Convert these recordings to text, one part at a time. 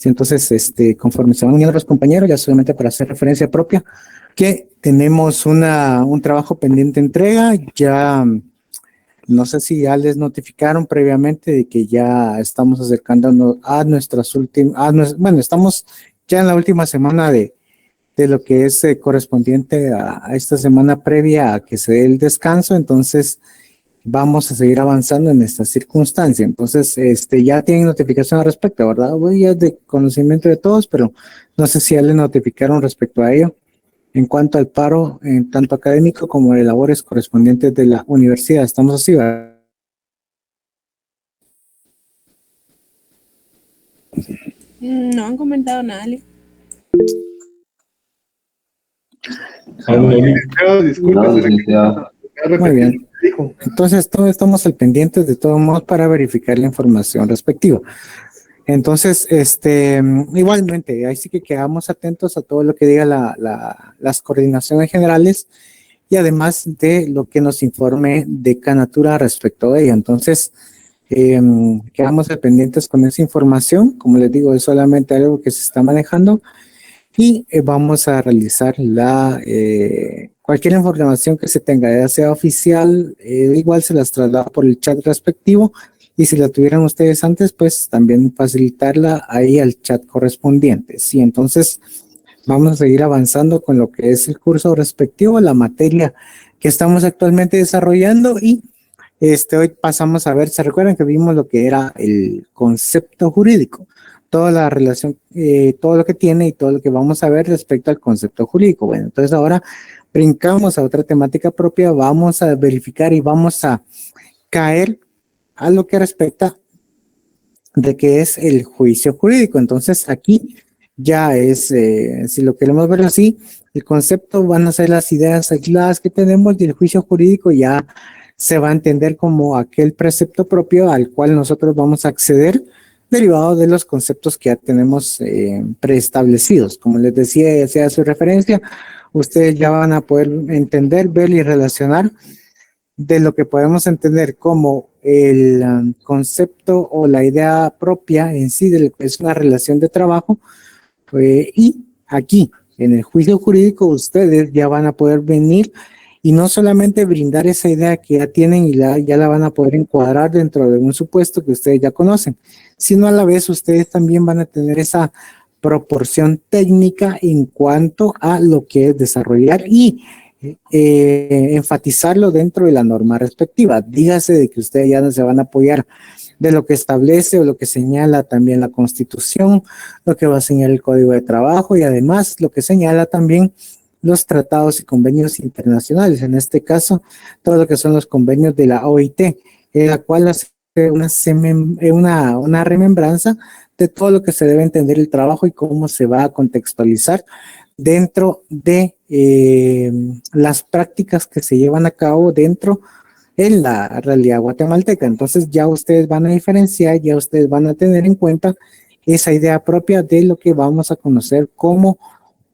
Sí, entonces, conforme se van uniendo los compañeros, ya solamente para hacer referencia propia, que tenemos un trabajo pendiente de entrega, ya no sé si ya les notificaron previamente de que ya estamos acercándonos a nuestras últimas, bueno, estamos ya en la última semana de lo que es correspondiente a esta semana previa a que se dé el descanso, entonces vamos a seguir avanzando en esta circunstancia. Entonces, ya tienen notificación al respecto, ¿verdad? Voy ya de conocimiento de todos, pero no sé si ya le notificaron respecto a ello. En cuanto al paro, tanto académico como de labores correspondientes de la universidad, estamos así, ¿verdad? No han comentado nada, Ale. Licenciado. Muy bien. Entonces, todos estamos al pendiente de todos modos para verificar la información respectiva. Entonces, igualmente, ahí sí que quedamos atentos a todo lo que diga las coordinaciones generales y además de lo que nos informe Decanatura respecto a ella. Entonces, quedamos al pendientes con esa información. Como les digo, es solamente algo que se está manejando y vamos a realizar cualquier información que se tenga, ya sea oficial, igual se las traslada por el chat respectivo. Y si la tuvieran ustedes antes, pues también facilitarla ahí al chat correspondiente. Sí, entonces vamos a seguir avanzando con lo que es el curso respectivo, la materia que estamos actualmente desarrollando y hoy pasamos a ver, ¿se recuerdan que vimos lo que era el concepto jurídico? Toda la relación, todo lo que tiene y todo lo que vamos a ver respecto al concepto jurídico. Bueno, entonces ahora brincamos a otra temática propia, vamos a verificar y vamos a caer a lo que respecta de qué es el juicio jurídico. Entonces aquí ya es, si lo queremos ver así, el concepto van a ser las ideas aisladas que tenemos y el juicio jurídico ya se va a entender como aquel precepto propio al cual nosotros vamos a acceder derivado de los conceptos que ya tenemos preestablecidos. Como les decía, ya sea su referencia, ustedes ya van a poder entender, ver y relacionar de lo que podemos entender como el concepto o la idea propia en sí de lo que es una relación de trabajo. Y aquí, en el juicio jurídico, ustedes ya van a poder venir y no solamente brindar esa idea que ya tienen y ya la van a poder encuadrar dentro de un supuesto que ustedes ya conocen, sino a la vez ustedes también van a tener esa proporción técnica en cuanto a lo que es desarrollar y enfatizarlo dentro de la norma respectiva. Dígase de que ustedes ya no se van a apoyar de lo que establece o lo que señala también la Constitución, lo que va a señalar el Código de Trabajo y además lo que señala también los tratados y convenios internacionales, en este caso, todo lo que son los convenios de la OIT, en la cual hace una remembranza de todo lo que se debe entender el trabajo y cómo se va a contextualizar dentro de las prácticas que se llevan a cabo dentro en la realidad guatemalteca. Entonces ya ustedes van a diferenciar, ya ustedes van a tener en cuenta esa idea propia de lo que vamos a conocer como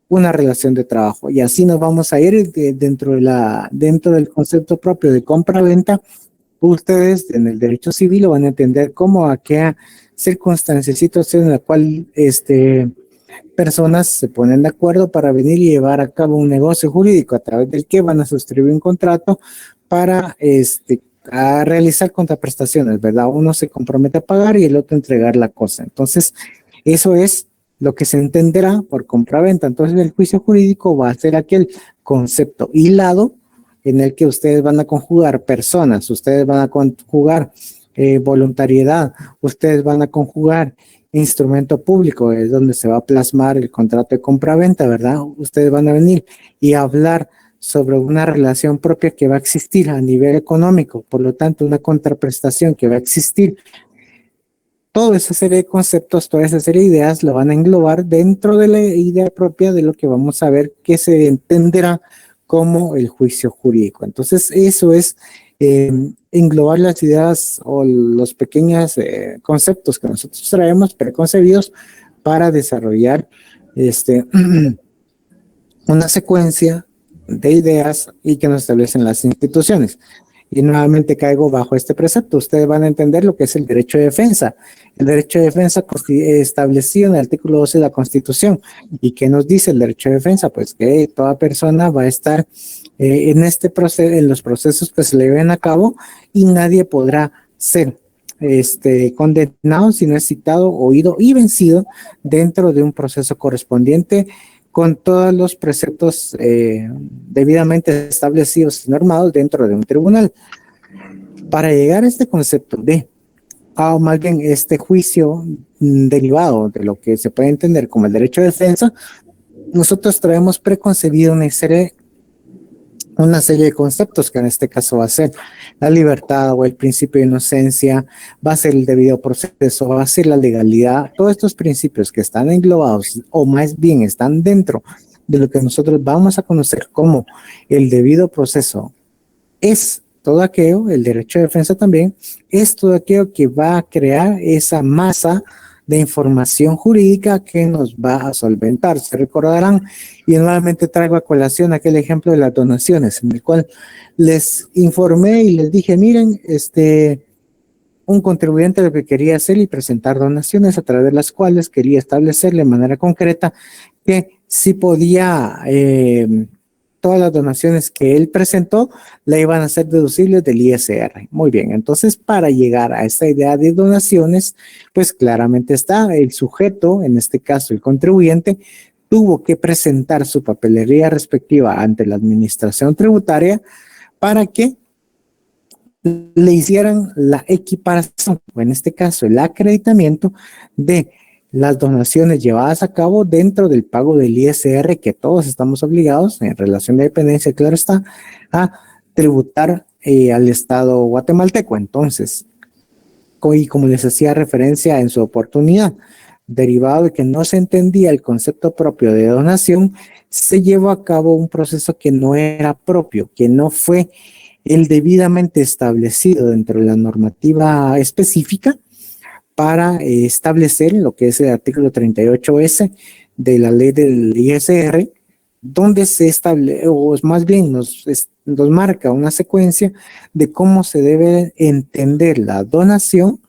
una relación de trabajo. Y así nos vamos a ir dentro del concepto propio de compra-venta. Ustedes en el derecho civil lo van a entender como a qué circunstancias, situación en la cual personas se ponen de acuerdo para venir y llevar a cabo un negocio jurídico a través del que van a suscribir un contrato para a realizar contraprestaciones, ¿verdad? Uno se compromete a pagar y el otro entregar la cosa. Entonces, eso es lo que se entenderá por compraventa. Entonces, el juicio jurídico va a ser aquel concepto hilado en el que ustedes van a conjugar personas, ustedes van a conjugar voluntariedad, ustedes van a conjugar instrumento público, es donde se va a plasmar el contrato de compraventa, ¿verdad? Ustedes van a venir y hablar sobre una relación propia que va a existir a nivel económico, por lo tanto, una contraprestación que va a existir. Toda esa serie de conceptos, toda esa serie de ideas lo van a englobar dentro de la idea propia de lo que vamos a ver que se entenderá como el juicio jurídico. Entonces, eso es englobar las ideas o los pequeños conceptos que nosotros traemos preconcebidos para desarrollar una secuencia de ideas y que nos establecen las instituciones. y nuevamente caigo bajo este precepto. Ustedes van a entender lo que es el derecho de defensa. El derecho de defensa establecido en el artículo 12 de la Constitución. ¿Y qué nos dice el derecho de defensa? Pues que toda persona va a estar en este proceso, en los procesos que se le lleven a cabo, y nadie podrá ser condenado si no es citado, oído y vencido dentro de un proceso correspondiente con todos los preceptos debidamente establecidos y normados dentro de un tribunal. Para llegar a este concepto más bien este juicio derivado de lo que se puede entender como el derecho de defensa, nosotros traemos preconcebido una serie de conceptos que en este caso va a ser la libertad o el principio de inocencia, va a ser el debido proceso, va a ser la legalidad. Todos estos principios que están englobados o más bien están dentro de lo que nosotros vamos a conocer como el debido proceso es todo aquello, el derecho de defensa también, es todo aquello que va a crear esa masa de información jurídica que nos va a solventar. Se recordarán, y nuevamente traigo a colación aquel ejemplo de las donaciones, en el cual les informé y les dije, miren, un contribuyente lo que quería hacer y presentar donaciones a través de las cuales quería establecer de manera concreta que sí podía, todas las donaciones que él presentó le iban a ser deducibles del ISR. Muy bien, entonces para llegar a esta idea de donaciones, pues claramente está el sujeto, en este caso el contribuyente, tuvo que presentar su papelería respectiva ante la administración tributaria para que le hicieran la equiparación, o en este caso el acreditamiento de las donaciones llevadas a cabo dentro del pago del ISR que todos estamos obligados en relación de dependencia, claro está, a tributar al Estado guatemalteco. Entonces, y como les hacía referencia en su oportunidad, derivado de que no se entendía el concepto propio de donación, se llevó a cabo un proceso que no era propio, que no fue el debidamente establecido dentro de la normativa específica para establecer lo que es el artículo 38S de la ley del ISR, donde se establece, o más bien nos marca una secuencia de cómo se debe entender la donación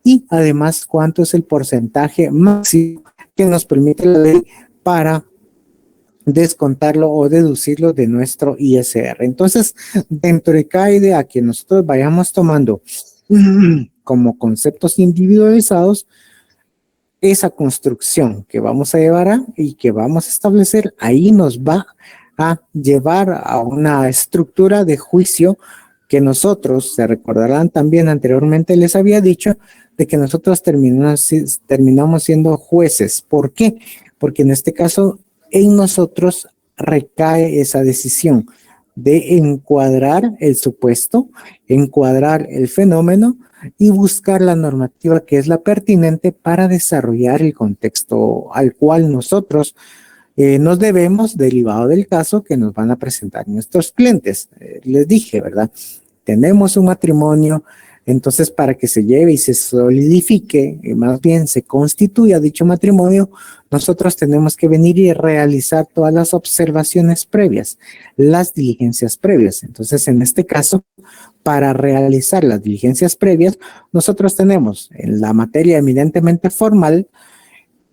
y además cuánto es el porcentaje máximo que nos permite la ley para descontarlo o deducirlo de nuestro ISR. Entonces, dentro de cada idea que nosotros vayamos tomando como conceptos individualizados, esa construcción que vamos a llevar y que vamos a establecer, ahí nos va a llevar a una estructura de juicio que nosotros, se recordarán también anteriormente, les había dicho de que nosotros terminamos siendo jueces. ¿Por qué? Porque en este caso, en nosotros recae esa decisión de encuadrar el supuesto, encuadrar el fenómeno y buscar la normativa que es la pertinente para desarrollar el contexto al cual nosotros nos debemos, derivado del caso que nos van a presentar nuestros clientes. Les dije, ¿verdad? Tenemos un matrimonio, entonces para que se lleve y se solidifique, y más bien se constituya dicho matrimonio, nosotros tenemos que venir y realizar todas las observaciones previas, las diligencias previas. Entonces, en este caso, para realizar las diligencias previas, nosotros tenemos en la materia eminentemente formal,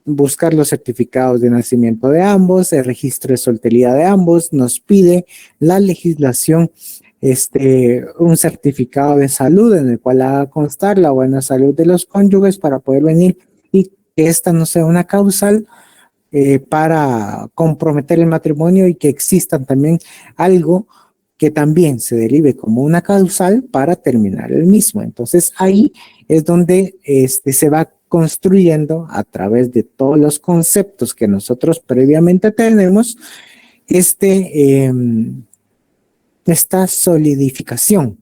buscar los certificados de nacimiento de ambos, el registro de soltería de ambos, nos pide la legislación un certificado de salud en el cual haga constar la buena salud de los cónyuges para poder venir y que esta no sea una causal para comprometer el matrimonio y que existan también algo que también se derive como una causal para terminar el mismo. Entonces ahí es donde se va construyendo a través de todos los conceptos que nosotros previamente tenemos esta solidificación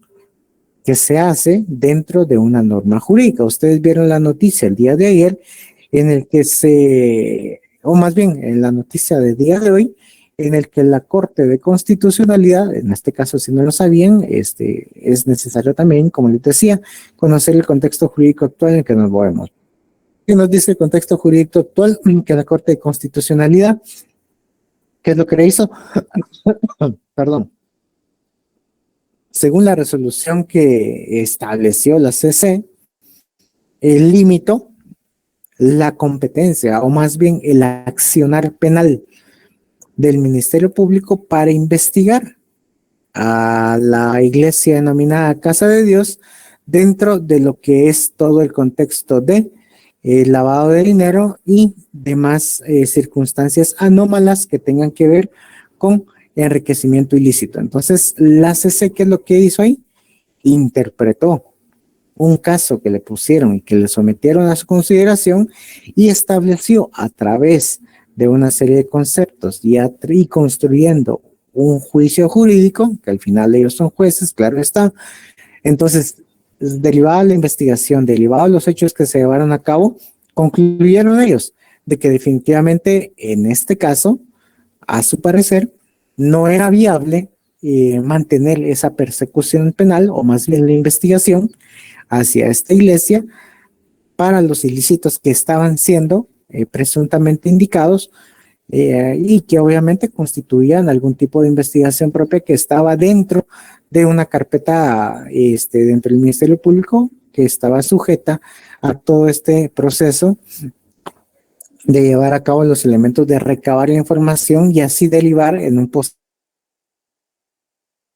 que se hace dentro de una norma jurídica. Ustedes vieron la noticia el día de ayer en el que o más bien en la noticia del día de hoy, en el que la Corte de Constitucionalidad, en este caso si no lo sabían, es necesario también, como les decía, conocer el contexto jurídico actual en el que nos movemos. ¿Qué nos dice el contexto jurídico actual? Que la Corte de Constitucionalidad, ¿qué es lo que le hizo? Perdón. según la resolución que estableció la CC, limitó la competencia, o más bien el accionar penal del Ministerio Público para investigar a la iglesia denominada Casa de Dios dentro de lo que es todo el contexto de lavado de dinero y demás circunstancias anómalas que tengan que ver con enriquecimiento ilícito. Entonces, la CC, ¿qué es lo que hizo ahí? Interpretó un caso que le pusieron y que le sometieron a su consideración y estableció a través de una serie de conceptos y construyendo un juicio jurídico, que al final ellos son jueces, claro está. Entonces, derivada de la investigación, derivado de los hechos que se llevaron a cabo, concluyeron ellos de que definitivamente en este caso, a su parecer, no era viable mantener esa persecución penal, o más bien la investigación hacia esta iglesia para los ilícitos que estaban siendo presuntamente indicados y que obviamente constituían algún tipo de investigación propia que estaba dentro de una carpeta dentro del Ministerio Público que estaba sujeta a todo este proceso de llevar a cabo los elementos de recabar la información y así derivar en un post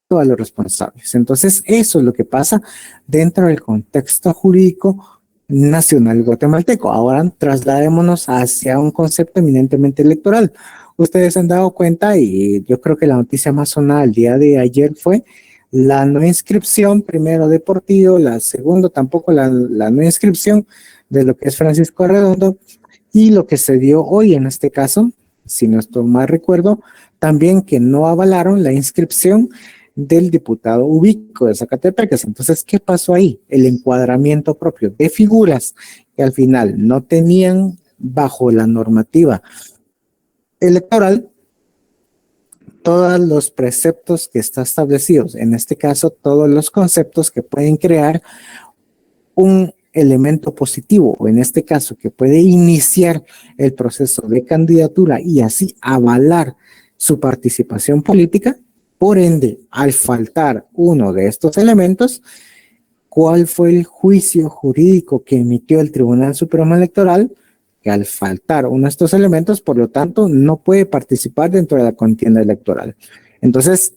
a los responsables. Entonces, eso es lo que pasa dentro del contexto jurídico nacional guatemalteco. Ahora trasladémonos hacia un concepto eminentemente electoral. Ustedes se han dado cuenta, y yo creo que la noticia más sonada el día de ayer fue la no inscripción, primero de Portillo, la segundo tampoco la no inscripción de lo que es Francisco Arredondo, y lo que se dio hoy en este caso, si no estoy mal recuerdo, también que no avalaron la inscripción del diputado Ubico de Zacatepec. Entonces, ¿qué pasó ahí? El encuadramiento propio de figuras que al final no tenían bajo la normativa electoral todos los preceptos que están establecidos, en este caso todos los conceptos que pueden crear un elemento positivo, o en este caso que puede iniciar el proceso de candidatura y así avalar su participación política. Por ende, al faltar uno de estos elementos, ¿cuál fue el juicio jurídico que emitió el Tribunal Supremo Electoral? Que al faltar uno de estos elementos, por lo tanto, no puede participar dentro de la contienda electoral. Entonces,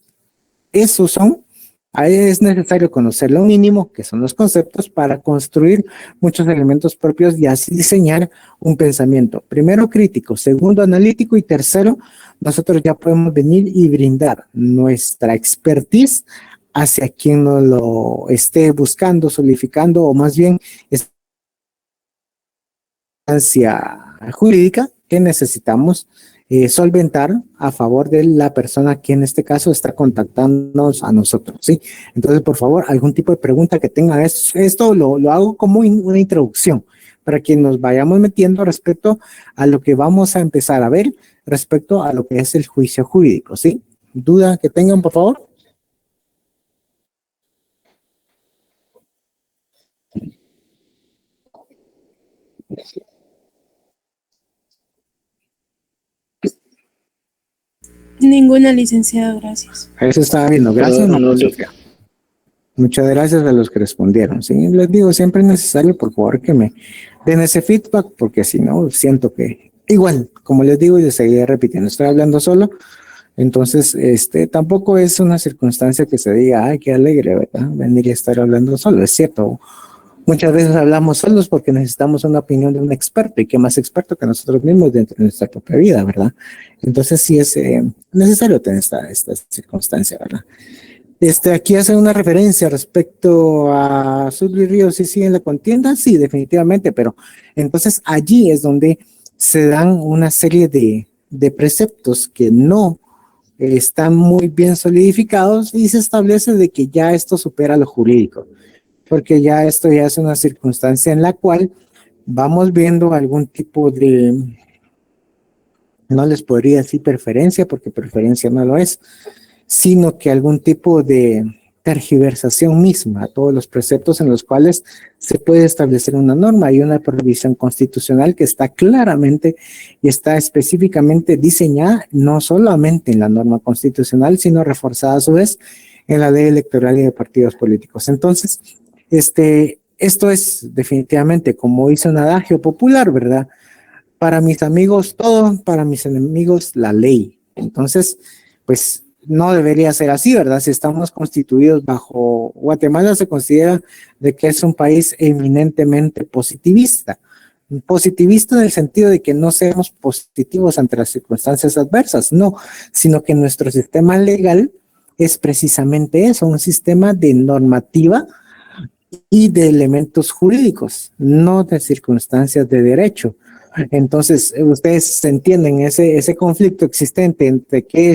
ahí es necesario conocer lo mínimo, que son los conceptos, para construir muchos elementos propios y así diseñar un pensamiento. Primero, crítico, segundo, analítico y tercero, nosotros ya podemos venir y brindar nuestra expertise hacia quien nos lo esté buscando, solicitando, o más bien instancia jurídica que necesitamos solventar a favor de la persona que en este caso está contactándonos a nosotros, ¿sí? Entonces, por favor, algún tipo de pregunta que tengan. Esto lo hago como una introducción para que nos vayamos metiendo respecto a lo que vamos a empezar a ver respecto a lo que es el juicio jurídico, ¿sí? ¿Duda que tengan, por favor? Ninguna, licenciado, gracias. Eso estaba viendo. Gracias, Sofía. Muchas gracias a los que respondieron. Sí, les digo, siempre es necesario, por favor, que me den ese feedback, porque si no, siento que igual, como les digo y les seguiré repitiendo, estoy hablando solo, entonces, tampoco es una circunstancia que se diga, ay, qué alegre, ¿verdad? Venir y estar hablando solo, es cierto. Muchas veces hablamos solos porque necesitamos una opinión de un experto, y qué más experto que nosotros mismos dentro de nuestra propia vida, ¿verdad? Entonces sí es necesario tener esta circunstancia, ¿verdad? Aquí hace una referencia respecto a Sudri Ríos, sí sigue en la contienda, sí, definitivamente, pero entonces allí es donde se dan una serie de preceptos que no están muy bien solidificados y se establece de que ya esto supera lo jurídico, porque ya esto ya es una circunstancia en la cual vamos viendo algún tipo de, no les podría decir preferencia, porque preferencia no lo es, sino que algún tipo de tergiversación misma a todos los preceptos en los cuales se puede establecer una norma y una prohibición constitucional que está claramente y está específicamente diseñada no solamente en la norma constitucional, sino reforzada a su vez en la ley electoral y de partidos políticos. Entonces, esto es definitivamente, como dice un adagio popular, ¿verdad? Para mis amigos todo, para mis enemigos la ley. Entonces, pues no debería ser así, ¿verdad? Si estamos constituidos bajo Guatemala, se considera de que es un país eminentemente positivista. Positivista en el sentido de que no seamos positivos ante las circunstancias adversas, no, sino que nuestro sistema legal es precisamente eso, un sistema de normativa y de elementos jurídicos, no de circunstancias de derecho. Entonces, ustedes entienden ese conflicto existente entre qué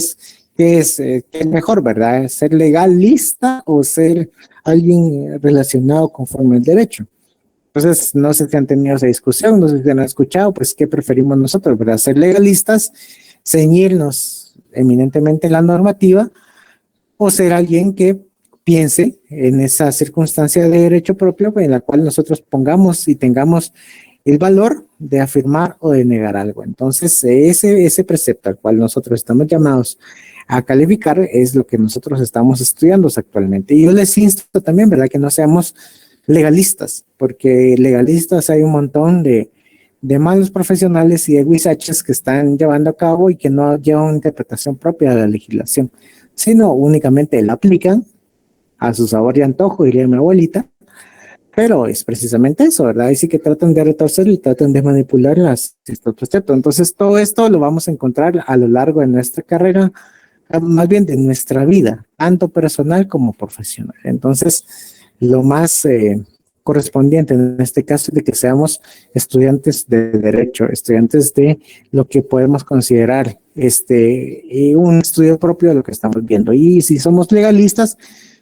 es mejor, ¿verdad? ¿Ser legalista o ser alguien relacionado conforme al derecho? Entonces, no sé si han tenido esa discusión, no sé si han escuchado, pues, ¿qué preferimos nosotros, verdad? ¿Ser legalistas, ceñirnos eminentemente en la normativa o ser alguien que piense en esa circunstancia de derecho propio en la cual nosotros pongamos y tengamos el valor de afirmar o de negar algo? Entonces, ese precepto al cual nosotros estamos llamados a calificar es lo que nosotros estamos estudiando actualmente. Y yo les insto también, ¿verdad?, que no seamos legalistas, porque legalistas hay un montón de malos profesionales y de huizaches que están llevando a cabo y que no llevan una interpretación propia de la legislación, sino únicamente la aplican a su sabor y antojo, diría mi abuelita, pero es precisamente eso, ¿verdad? Y sí que tratan de retorcer y tratan de manipular estos preceptos. Entonces, todo esto lo vamos a encontrar a lo largo de nuestra carrera, más bien de nuestra vida, tanto personal como profesional. Entonces, lo más correspondiente en este caso es de que seamos estudiantes de derecho, estudiantes de lo que podemos considerar un estudio propio de lo que estamos viendo. Y si somos legalistas,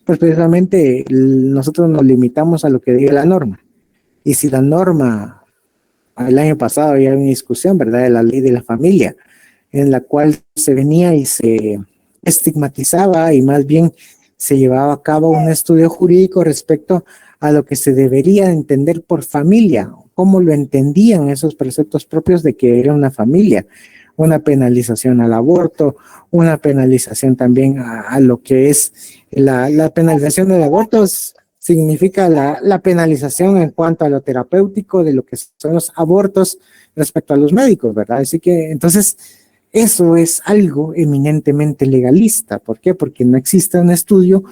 pues precisamente nosotros nos limitamos a lo que diga la norma. Y si la norma, el año pasado había una discusión, ¿verdad?, de la ley de la familia, en la cual se venía y se estigmatizaba y más bien se llevaba a cabo un estudio jurídico respecto a lo que se debería entender por familia, cómo lo entendían esos preceptos propios de que era una familia, una penalización al aborto, una penalización también a lo que es la penalización del aborto. Significa la penalización en cuanto a lo terapéutico de lo que son los abortos respecto a los médicos, ¿verdad? Así que entonces eso es algo eminentemente legalista. ¿Por qué? Porque no existe un estudio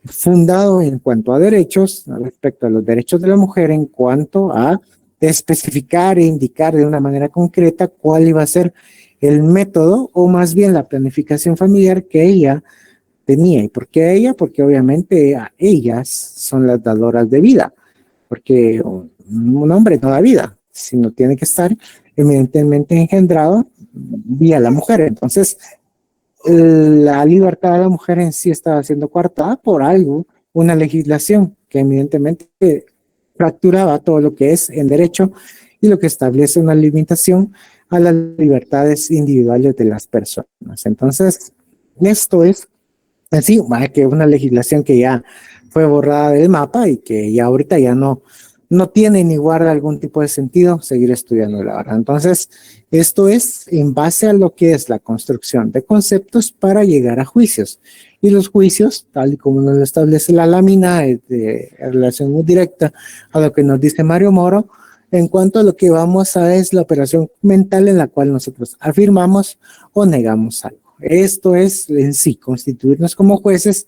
fundado en cuanto a derechos, respecto a los derechos de la mujer, en cuanto a especificar e indicar de una manera concreta cuál iba a ser el método o más bien la planificación familiar que ella tenía. ¿Y por qué ella? Porque obviamente ellas son las dadoras de vida, porque un hombre no da vida, sino tiene que estar eminentemente engendrado vía la mujer. Entonces, la libertad de la mujer en sí estaba siendo coartada por algo, una legislación que evidentemente fracturaba todo lo que es en derecho y lo que establece una limitación a las libertades individuales de las personas. Entonces, esto es así, que una legislación que ya fue borrada del mapa y que ya ahorita ya no tiene ni guarda algún tipo de sentido seguir estudiando la verdad. Entonces, esto es en base a lo que es la construcción de conceptos para llegar a juicios. Y los juicios, tal y como nos lo establece la lámina, es de relación muy directa a lo que nos dice Mario Moro, en cuanto a lo que vamos a es la operación mental en la cual nosotros afirmamos o negamos algo. Esto es en sí, constituirnos como jueces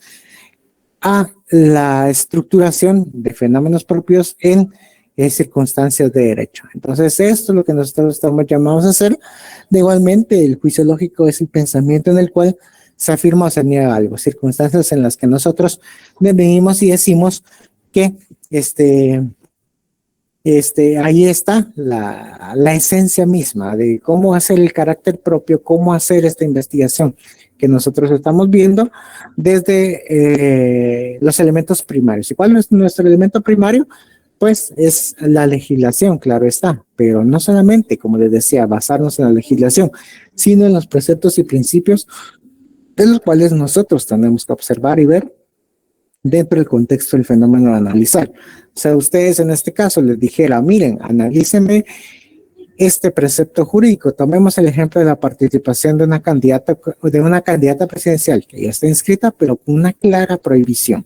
a la estructuración de fenómenos propios en circunstancias de derecho. Entonces, esto es lo que nosotros estamos llamados a hacer. De igualmente, el juicio lógico es el pensamiento en el cual se afirma o se niega algo, circunstancias en las que nosotros venimos y decimos que ahí está la esencia misma de cómo hacer el carácter propio, cómo hacer esta investigación que nosotros estamos viendo desde los elementos primarios. ¿Y cuál es nuestro elemento primario? Pues es la legislación, claro está, pero no solamente, como les decía, basarnos en la legislación, sino en los preceptos y principios de los cuales nosotros tenemos que observar y ver dentro del contexto del fenómeno a analizar. O sea, ustedes en este caso les dijera, miren, analícenme este precepto jurídico. Tomemos el ejemplo de la participación de una candidata presidencial que ya está inscrita, pero con una clara prohibición.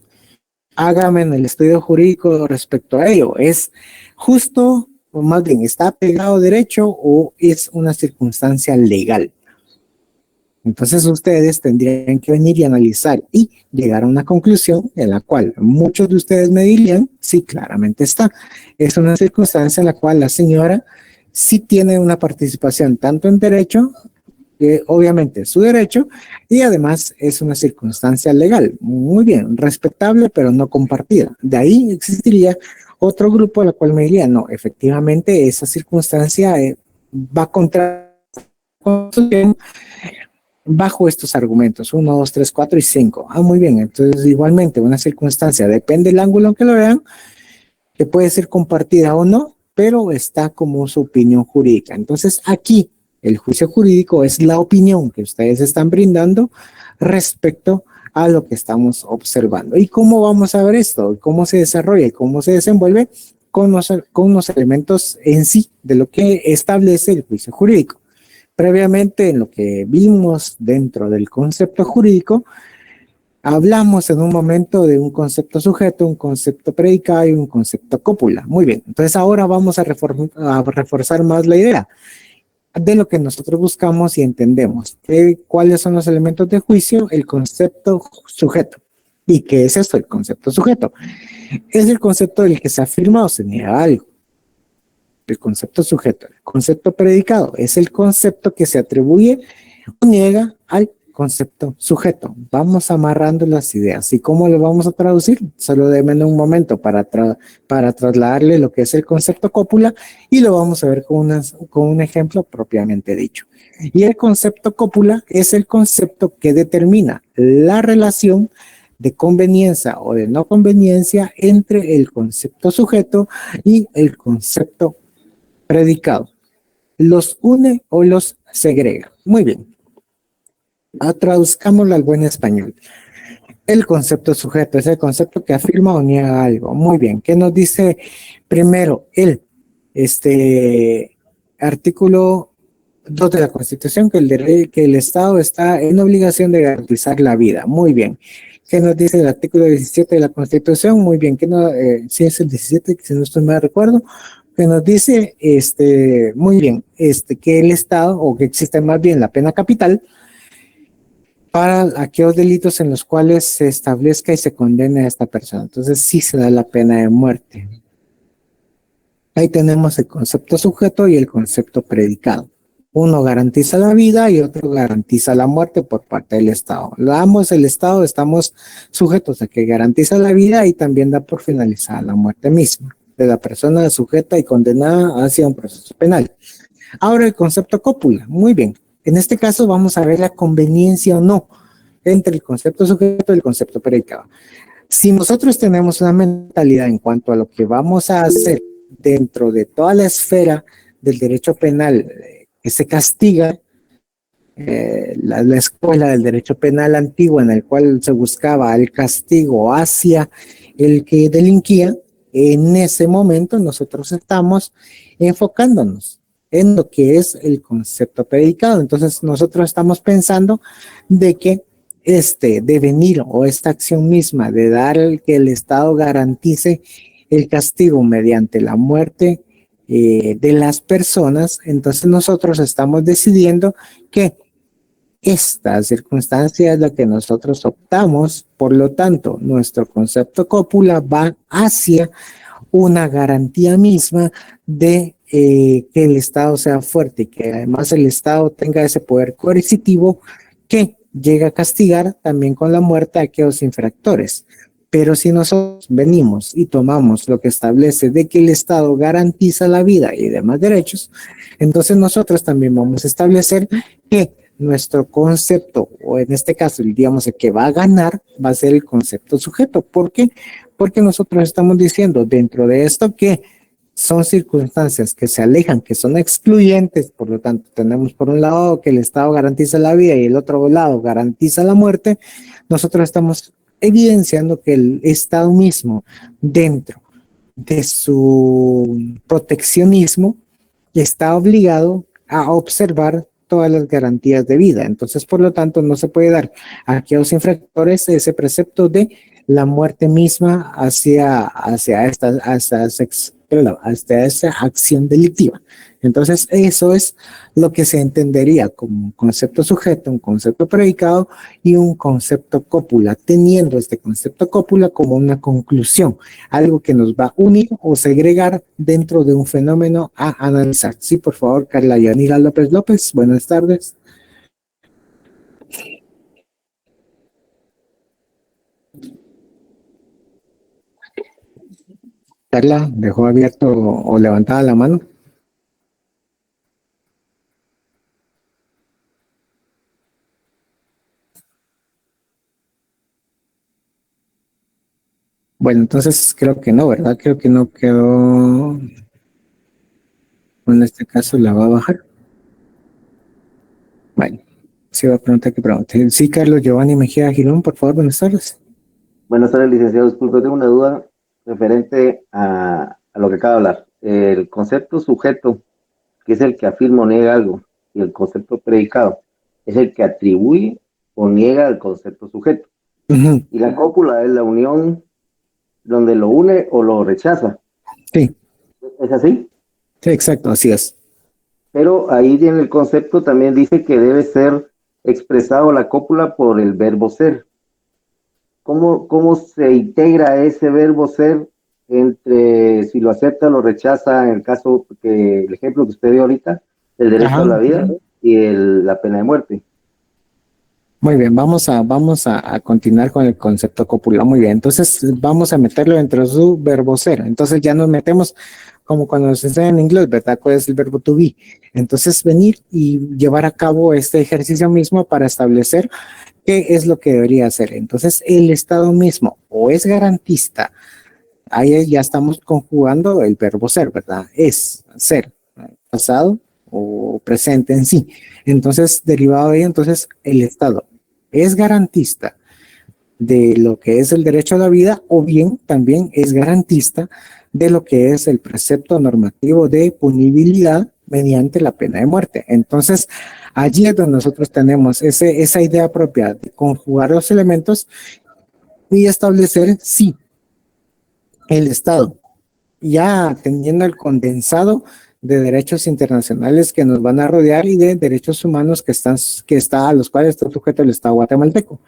Hágame en el estudio jurídico respecto a ello. ¿Es justo, o más bien, está pegado derecho o es una circunstancia legal? Entonces ustedes tendrían que venir y analizar y llegar a una conclusión en la cual muchos de ustedes me dirían, sí, claramente está. Es una circunstancia en la cual la señora sí tiene una participación tanto en derecho, que obviamente es su derecho, y además es una circunstancia legal. Muy bien, respetable, pero no compartida. De ahí existiría otro grupo al cual me diría, no, efectivamente esa circunstancia va contra bajo estos argumentos, 1, 2, 3, 4 y 5. Muy bien, entonces igualmente una circunstancia, depende del ángulo en que lo vean, que puede ser compartida o no, pero está como su opinión jurídica. Entonces aquí el juicio jurídico es la opinión que ustedes están brindando respecto a lo que estamos observando. ¿Y cómo vamos a ver esto? ¿Cómo se desarrolla y cómo se desenvuelve? Con los elementos en sí de lo que establece el juicio jurídico. Previamente, en lo que vimos dentro del concepto jurídico, hablamos en un momento de un concepto sujeto, un concepto predicado y un concepto cópula. Muy bien, entonces ahora vamos a reforzar más la idea de lo que nosotros buscamos y entendemos. ¿Cuáles son los elementos de juicio? El concepto sujeto. ¿Y qué es esto? El concepto sujeto. Es el concepto del que se afirma o se niega algo. El concepto sujeto. El concepto predicado es el concepto que se atribuye o niega al concepto sujeto. Vamos amarrando las ideas. ¿Y cómo lo vamos a traducir? Solo démenme un momento para trasladarle lo que es el concepto cópula y lo vamos a ver con un ejemplo propiamente dicho. Y el concepto cópula es el concepto que determina la relación de conveniencia o de no conveniencia entre el concepto sujeto y el concepto predicado. Los une o los segrega. Muy bien. Traduzcámoslo al buen español. El concepto sujeto es el concepto que afirma o niega algo. Muy bien. ¿Qué nos dice primero el artículo 2 de la Constitución? Que el Estado está en obligación de garantizar la vida. Muy bien. ¿Qué nos dice el artículo 17 de la Constitución? Muy bien. Si es el 17, si no estoy mal recuerdo, que nos dice, muy bien, que el Estado, o que existe más bien la pena capital, para aquellos delitos en los cuales se establezca y se condene a esta persona. Entonces sí se da la pena de muerte. Ahí tenemos el concepto sujeto y el concepto predicado. Uno garantiza la vida y otro garantiza la muerte por parte del Estado. Ambos, el Estado, estamos sujetos a que garantiza la vida y también da por finalizada la muerte misma de la persona sujeta y condenada hacia un proceso penal. Ahora el concepto cópula. Muy bien. En este caso vamos a ver la conveniencia o no entre el concepto sujeto y el concepto predicado. Si nosotros tenemos una mentalidad en cuanto a lo que vamos a hacer dentro de toda la esfera del derecho penal que se castiga, la escuela del derecho penal antiguo en el cual se buscaba el castigo hacia el que delinquía, en ese momento nosotros estamos enfocándonos en lo que es el concepto predicado. Entonces nosotros estamos pensando de que este devenir o esta acción misma de dar que el Estado garantice el castigo mediante la muerte de las personas, entonces nosotros estamos decidiendo que esta circunstancia es la que nosotros optamos, por lo tanto nuestro concepto cópula va hacia una garantía misma de que el Estado sea fuerte y que además el Estado tenga ese poder coercitivo que llega a castigar también con la muerte a aquellos infractores. Pero si nosotros venimos y tomamos lo que establece de que el Estado garantiza la vida y demás derechos, entonces nosotros también vamos a establecer que nuestro concepto, o en este caso, digamos, el que va a ganar, va a ser el concepto sujeto. ¿Por qué? Porque nosotros estamos diciendo dentro de esto que son circunstancias que se alejan, que son excluyentes, por lo tanto tenemos por un lado que el Estado garantiza la vida y el otro lado garantiza la muerte. Nosotros estamos evidenciando que el Estado mismo, dentro de su proteccionismo, está obligado a observar todas las garantías de vida. Entonces, por lo tanto, no se puede dar a aquellos infractores ese precepto de la muerte misma hacia esta acción delictiva. Entonces, eso es lo que se entendería como un concepto sujeto, un concepto predicado y un concepto cópula, teniendo este concepto cópula como una conclusión, algo que nos va a unir o segregar dentro de un fenómeno a analizar. Sí, por favor, Carla Yanira López López, buenas tardes. Carla, dejó abierto o levantada la mano. Bueno, entonces creo que no, ¿verdad? Creo que no quedó. En este caso la va a bajar. Bueno, sí va a preguntar que pregunte. Sí, Carlos Giovanni Mejía Girón, por favor, buenas tardes. Buenas tardes, licenciado. Disculpe, tengo una duda referente a lo que acaba de hablar. El concepto sujeto, que es el que afirma o niega algo, y el concepto predicado, es el que atribuye o niega al concepto sujeto. Y la cópula es la unión donde lo une o lo rechaza. Sí. ¿Es así? Sí, exacto, así es. Pero ahí en el concepto también dice que debe ser expresado la cópula por el verbo ser. ¿Cómo se integra ese verbo ser entre si lo acepta o lo rechaza en el caso el ejemplo que usted dio ahorita, el derecho a la vida y la pena de muerte? Muy bien, vamos a continuar con el concepto cópula. Muy bien, entonces vamos a meterlo dentro de su verbo ser. Entonces ya nos metemos como cuando nos enseñan en inglés, ¿verdad? ¿Cuál es el verbo to be? Entonces venir y llevar a cabo este ejercicio mismo para establecer qué es lo que debería hacer. Entonces el Estado mismo o es garantista, ahí ya estamos conjugando el verbo ser, ¿verdad? Es ser, pasado o presente en sí. Entonces, derivado de ello, entonces el Estado es garantista de lo que es el derecho a la vida o bien también es garantista de lo que es el precepto normativo de punibilidad mediante la pena de muerte. Entonces, allí es donde nosotros tenemos esa idea propia de conjugar los elementos y establecer si el Estado, ya teniendo el condensado de derechos internacionales que nos van a rodear y de derechos humanos a los cuales está sujeto el Estado guatemalteco.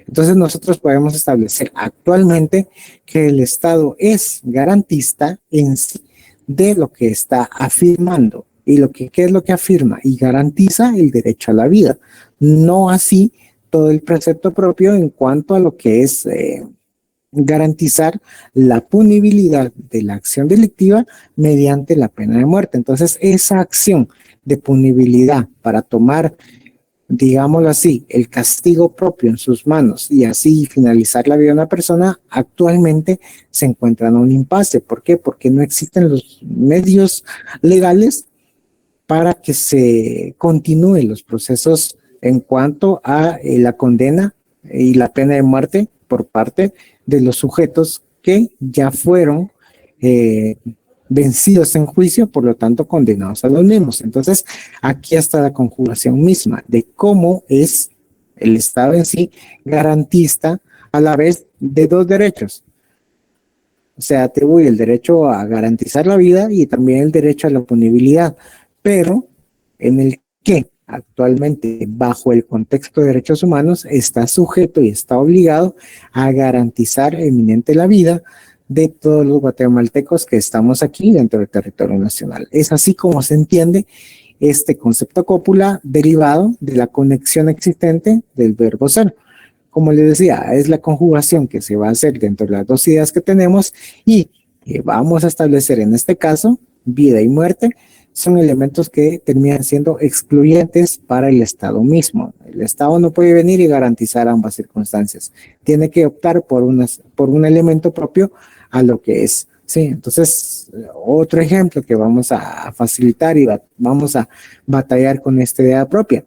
Entonces nosotros podemos establecer actualmente que el Estado es garantista en sí de lo que está afirmando. ¿Y qué es lo que afirma? Y garantiza el derecho a la vida. No así todo el precepto propio en cuanto a lo que es garantizar la punibilidad de la acción delictiva mediante la pena de muerte. Entonces, esa acción de punibilidad para tomar, digámoslo así, el castigo propio en sus manos y así finalizar la vida de una persona, actualmente se encuentra en un impasse. ¿Por qué? Porque no existen los medios legales para que se continúen los procesos en cuanto a la condena y la pena de muerte por parte de los sujetos que ya fueron vencidos en juicio, por lo tanto condenados a los mismos. Entonces, aquí está la conjugación misma de cómo es el Estado en sí garantista a la vez de dos derechos. Se atribuye el derecho a garantizar la vida y también el derecho a la punibilidad, pero en el que actualmente bajo el contexto de derechos humanos está sujeto y está obligado a garantizar eminente la vida de todos los guatemaltecos que estamos aquí dentro del territorio nacional. Es así como se entiende este concepto cópula derivado de la conexión existente del verbo ser. Como les decía, es la conjugación que se va a hacer dentro de las dos ideas que tenemos y que vamos a establecer en este caso, vida y muerte, son elementos que terminan siendo excluyentes para el Estado mismo. El Estado no puede venir y garantizar ambas circunstancias. Tiene que optar por un elemento propio a lo que es. Sí, entonces, otro ejemplo que vamos a facilitar y vamos a batallar con esta idea propia,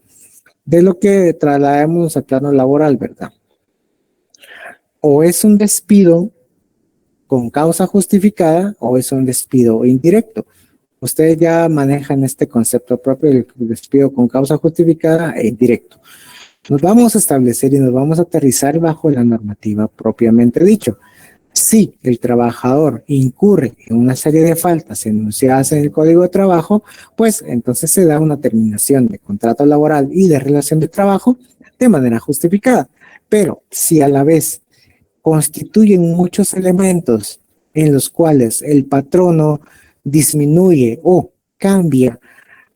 de lo que trasladamos al plano laboral, ¿verdad? O es un despido con causa justificada o es un despido indirecto. ustedes ya manejan este concepto propio del despido con causa justificada e indirecto. Nos vamos a establecer y nos vamos a aterrizar bajo la normativa propiamente dicho. Si el trabajador incurre en una serie de faltas enunciadas en el Código de Trabajo, pues entonces se da una terminación de contrato laboral y de relación de trabajo de manera justificada. Pero si a la vez constituyen muchos elementos en los cuales el patrono disminuye o cambia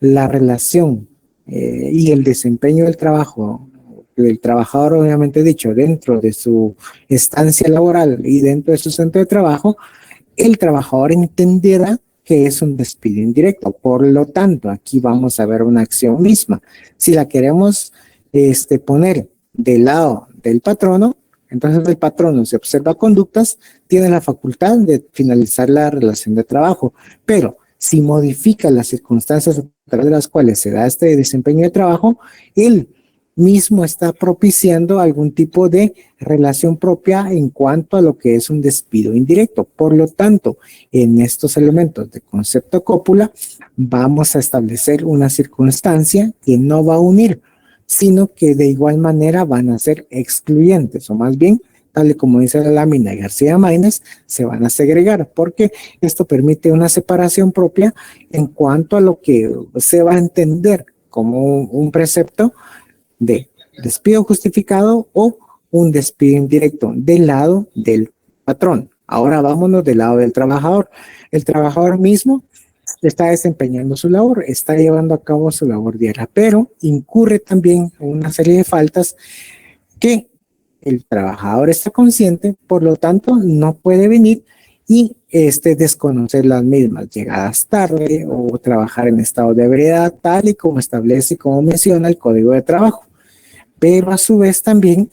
la relación y el desempeño del trabajador, obviamente dicho, dentro de su estancia laboral y dentro de su centro de trabajo, el trabajador entenderá que es un despido indirecto. Por lo tanto, aquí vamos a ver una acción misma. Si la queremos poner del lado del patrono, entonces el patrono, si observa conductas, tiene la facultad de finalizar la relación de trabajo, pero si modifica las circunstancias a través de las cuales se da este desempeño de trabajo, él mismo está propiciando algún tipo de relación propia en cuanto a lo que es un despido indirecto. Por lo tanto, en estos elementos de concepto cópula, vamos a establecer una circunstancia que no va a unir, sino que de igual manera van a ser excluyentes, o más bien, tal y como dice la lámina de García Maínez, se van a segregar, porque esto permite una separación propia en cuanto a lo que se va a entender como un precepto de despido justificado o un despido indirecto del lado del patrón. Ahora vámonos del lado del trabajador. El trabajador mismo está desempeñando su labor, está llevando a cabo su labor diaria, pero incurre también en una serie de faltas que el trabajador está consciente, por lo tanto no puede venir y desconocer las mismas, llegadas tarde o trabajar en estado de ebriedad, tal y como establece y como menciona el Código de Trabajo. Pero a su vez también,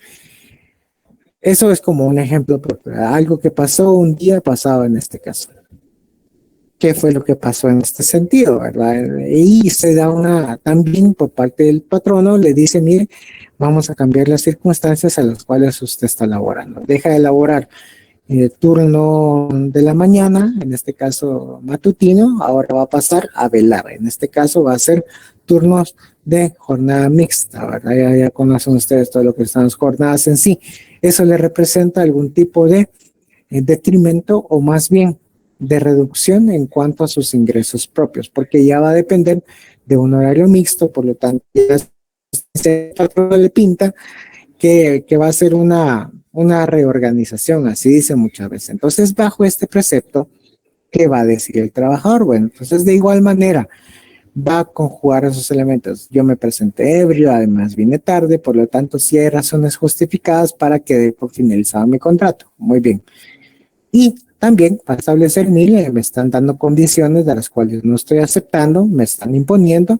eso es como un ejemplo, algo que pasó un día pasado en este caso. ¿Qué fue lo que pasó en este sentido, verdad? Y se da también por parte del patrono, le dice, mire, vamos a cambiar las circunstancias a las cuales usted está laborando. Deja de laborar turno de la mañana, en este caso matutino, ahora va a pasar a velar. En este caso va a ser turnos de jornada mixta, ¿verdad? Ya conocen ustedes todo lo que están las jornadas en sí. Eso le representa algún tipo de detrimento o más bien de reducción en cuanto a sus ingresos propios, porque ya va a depender de un horario mixto, por lo tanto, este patrón le pinta que va a ser una reorganización, así dice muchas veces. Entonces, bajo este precepto, ¿qué va a decir el trabajador? Bueno, entonces de igual manera va a conjugar esos elementos. Yo me presenté ebrio, además vine tarde, por lo tanto, sí hay razones justificadas para que dé por finalizado mi contrato. Muy bien. Y también para establecer, mire, me están dando condiciones de las cuales no estoy aceptando, me están imponiendo,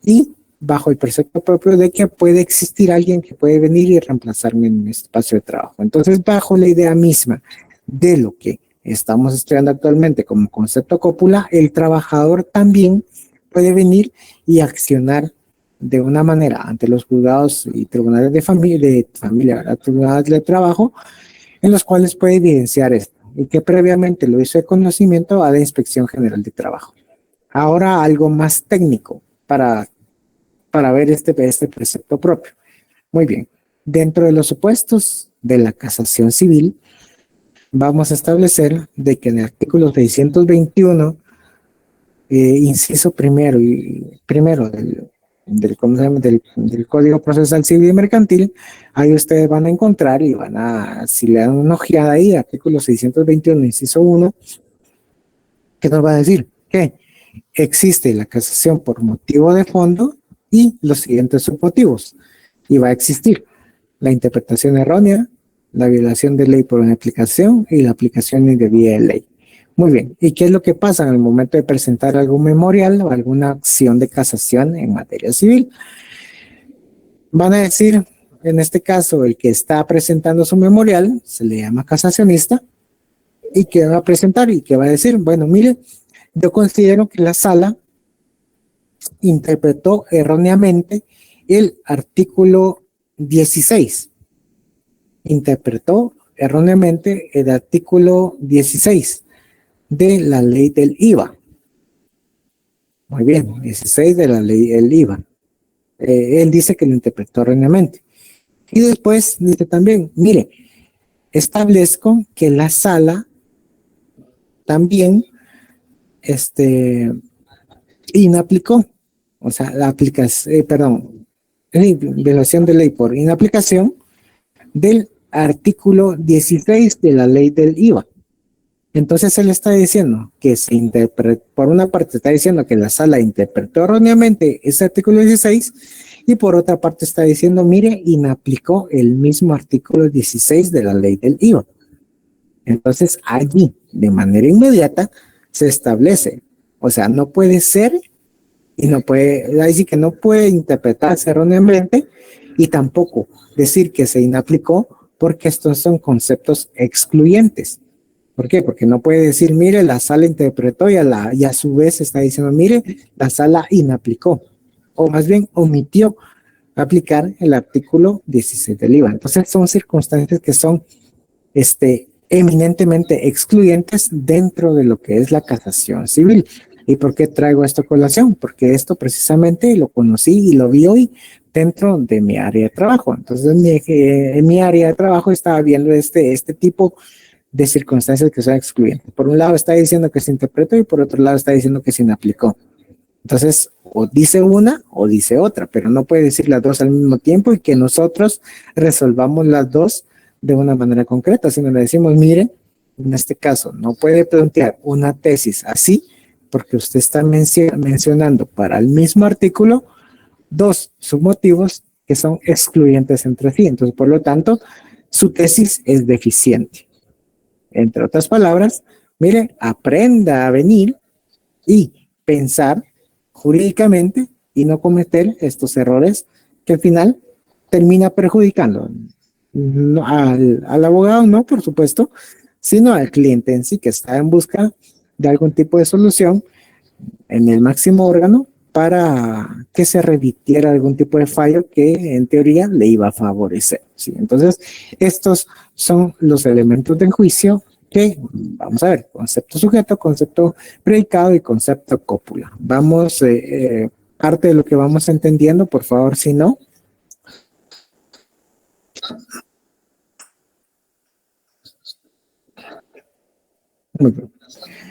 y bajo el precepto propio de que puede existir alguien que puede venir y reemplazarme en mi espacio de trabajo. Entonces, bajo la idea misma de lo que estamos estudiando actualmente como concepto cópula, el trabajador también puede venir y accionar de una manera ante los juzgados y tribunales de familia, tribunales de trabajo, en los cuales puede evidenciar esto, y que previamente lo hizo de conocimiento a la Inspección General de Trabajo. Ahora algo más técnico para ver este precepto propio. Muy bien, dentro de los supuestos de la casación civil, vamos a establecer de que en el artículo 621, inciso primero del Código Procesal Civil y Mercantil, ahí ustedes van a encontrar y si le dan una ojeada ahí, artículo 621, inciso 1, ¿qué nos va a decir? Que existe la casación por motivo de fondo y los siguientes submotivos. Y va a existir la interpretación errónea, la violación de ley por una aplicación y la aplicación indebida de ley. Muy bien, ¿y qué es lo que pasa en el momento de presentar algún memorial o alguna acción de casación en materia civil? Van a decir, en este caso, el que está presentando su memorial se le llama casacionista, y que va a presentar y que va a decir, bueno, mire, yo considero que la sala interpretó erróneamente el artículo 16. Interpretó erróneamente el artículo 16 de la ley del IVA. Muy bien, 16 de la ley del IVA. Él dice que lo interpretó erróneamente. Y después dice también, mire, establezco que la sala también inaplicó, o sea, la aplicación, violación de ley por inaplicación del artículo 16 de la ley del IVA. Entonces él está diciendo que se interpretó, por una parte está diciendo que la sala interpretó erróneamente ese artículo 16 y por otra parte está diciendo, mire, inaplicó el mismo artículo 16 de la ley del IVA. Entonces allí, de manera inmediata, se establece, o sea, no puede ser y no puede, ahí sí que no puede interpretarse erróneamente y tampoco decir que se inaplicó porque estos son conceptos excluyentes. ¿Por qué? Porque no puede decir, mire, la sala interpretó y a su vez está diciendo, mire, la sala inaplicó, o más bien omitió aplicar el artículo 16 del IVA. Entonces son circunstancias que son eminentemente excluyentes dentro de lo que es la casación civil. ¿Y por qué traigo esto a colación? Porque esto precisamente lo conocí y lo vi hoy dentro de mi área de trabajo. Entonces en mi área de trabajo estaba viendo este tipo de circunstancias que son excluyentes. Por un lado está diciendo que se interpretó y por otro lado está diciendo que se inaplicó. Entonces, o dice una o dice otra, pero no puede decir las dos al mismo tiempo y que nosotros resolvamos las dos de una manera concreta, sino le decimos, mire, en este caso no puede plantear una tesis así porque usted está mencionando para el mismo artículo dos submotivos que son excluyentes entre sí. Entonces, por lo tanto, su tesis es deficiente. Entre otras palabras, mire, aprenda a venir y pensar jurídicamente y no cometer estos errores que al final termina perjudicando no, al abogado, no, por supuesto, sino al cliente en sí que está en busca de algún tipo de solución en el máximo órgano para que se revirtiera algún tipo de fallo que en teoría le iba a favorecer, ¿sí? Entonces, estos son los elementos del juicio que, vamos a ver, concepto sujeto, concepto predicado y concepto cópula. Vamos, parte de lo que vamos entendiendo, por favor, si no.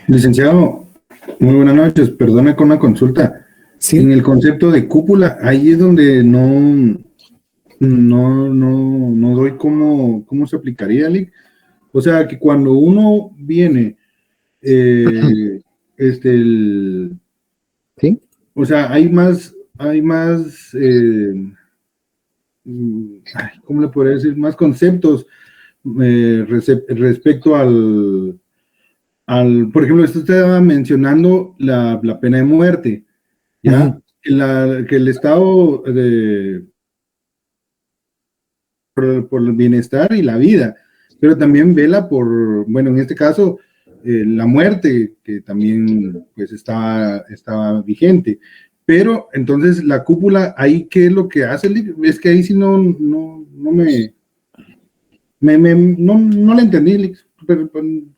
Licenciado, muy buenas noches. Perdone con una consulta. Sí. En el concepto de cúpula, ahí es donde no doy cómo se aplicaría, Lick. O sea, que cuando uno viene, ¿Sí? o sea, hay más, ¿cómo le podría decir? Más conceptos respecto por ejemplo, usted estaba mencionando la pena de muerte, ¿ya? Que el Estado por el bienestar y la vida, pero también vela por, bueno, en este caso, la muerte, que también pues estaba vigente. Pero entonces la cúpula, ahí ¿qué es lo que hace? Es que ahí sí no la entendí, pero,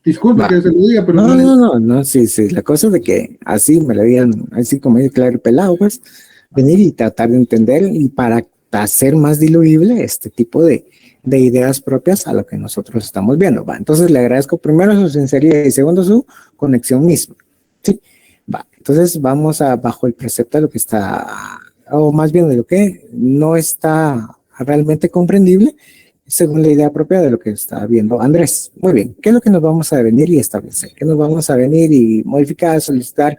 disculpe que se lo diga, pero no, sí, la cosa de que así me la digan, así como dice claro pelado, pues, venir y tratar de entender y para hacer más diluible este tipo de ideas propias a lo que nosotros estamos viendo, va. Entonces le agradezco primero su sinceridad y segundo su conexión misma, sí, va. Entonces vamos bajo el precepto de lo que está, o más bien de lo que no está realmente comprendible, según la idea propia de lo que está viendo Andrés. Muy bien, ¿qué es lo que nos vamos a venir y establecer? ¿Qué nos vamos a venir y modificar, solicitar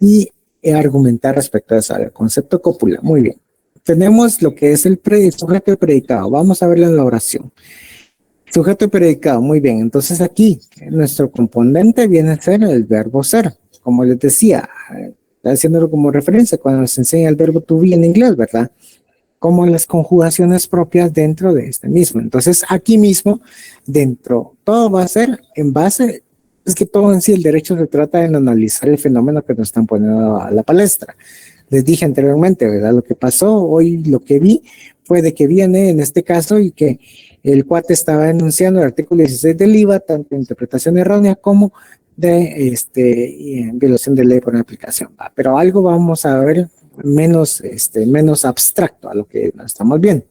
y argumentar respecto a eso? El concepto cópula, muy bien. Tenemos lo que es el sujeto y predicado. Vamos a verlo en la oración. Sujeto y predicado, muy bien. Entonces aquí nuestro componente viene a ser el verbo ser. Como les decía, haciéndolo como referencia, cuando se enseña el verbo to be en inglés, ¿verdad? Como las conjugaciones propias dentro de este mismo. Entonces, aquí mismo, dentro, todo va a ser en base, es que todo en sí, el derecho se trata de analizar el fenómeno que nos están poniendo a la palestra. Les dije anteriormente, ¿verdad? Lo que pasó hoy, lo que vi, fue de que viene en este caso y que el cuate estaba enunciando el artículo 16 del IVA, tanto interpretación errónea como de violación de ley por aplicación. ¿Va? Pero algo vamos a ver menos abstracto a lo que estamos viendo.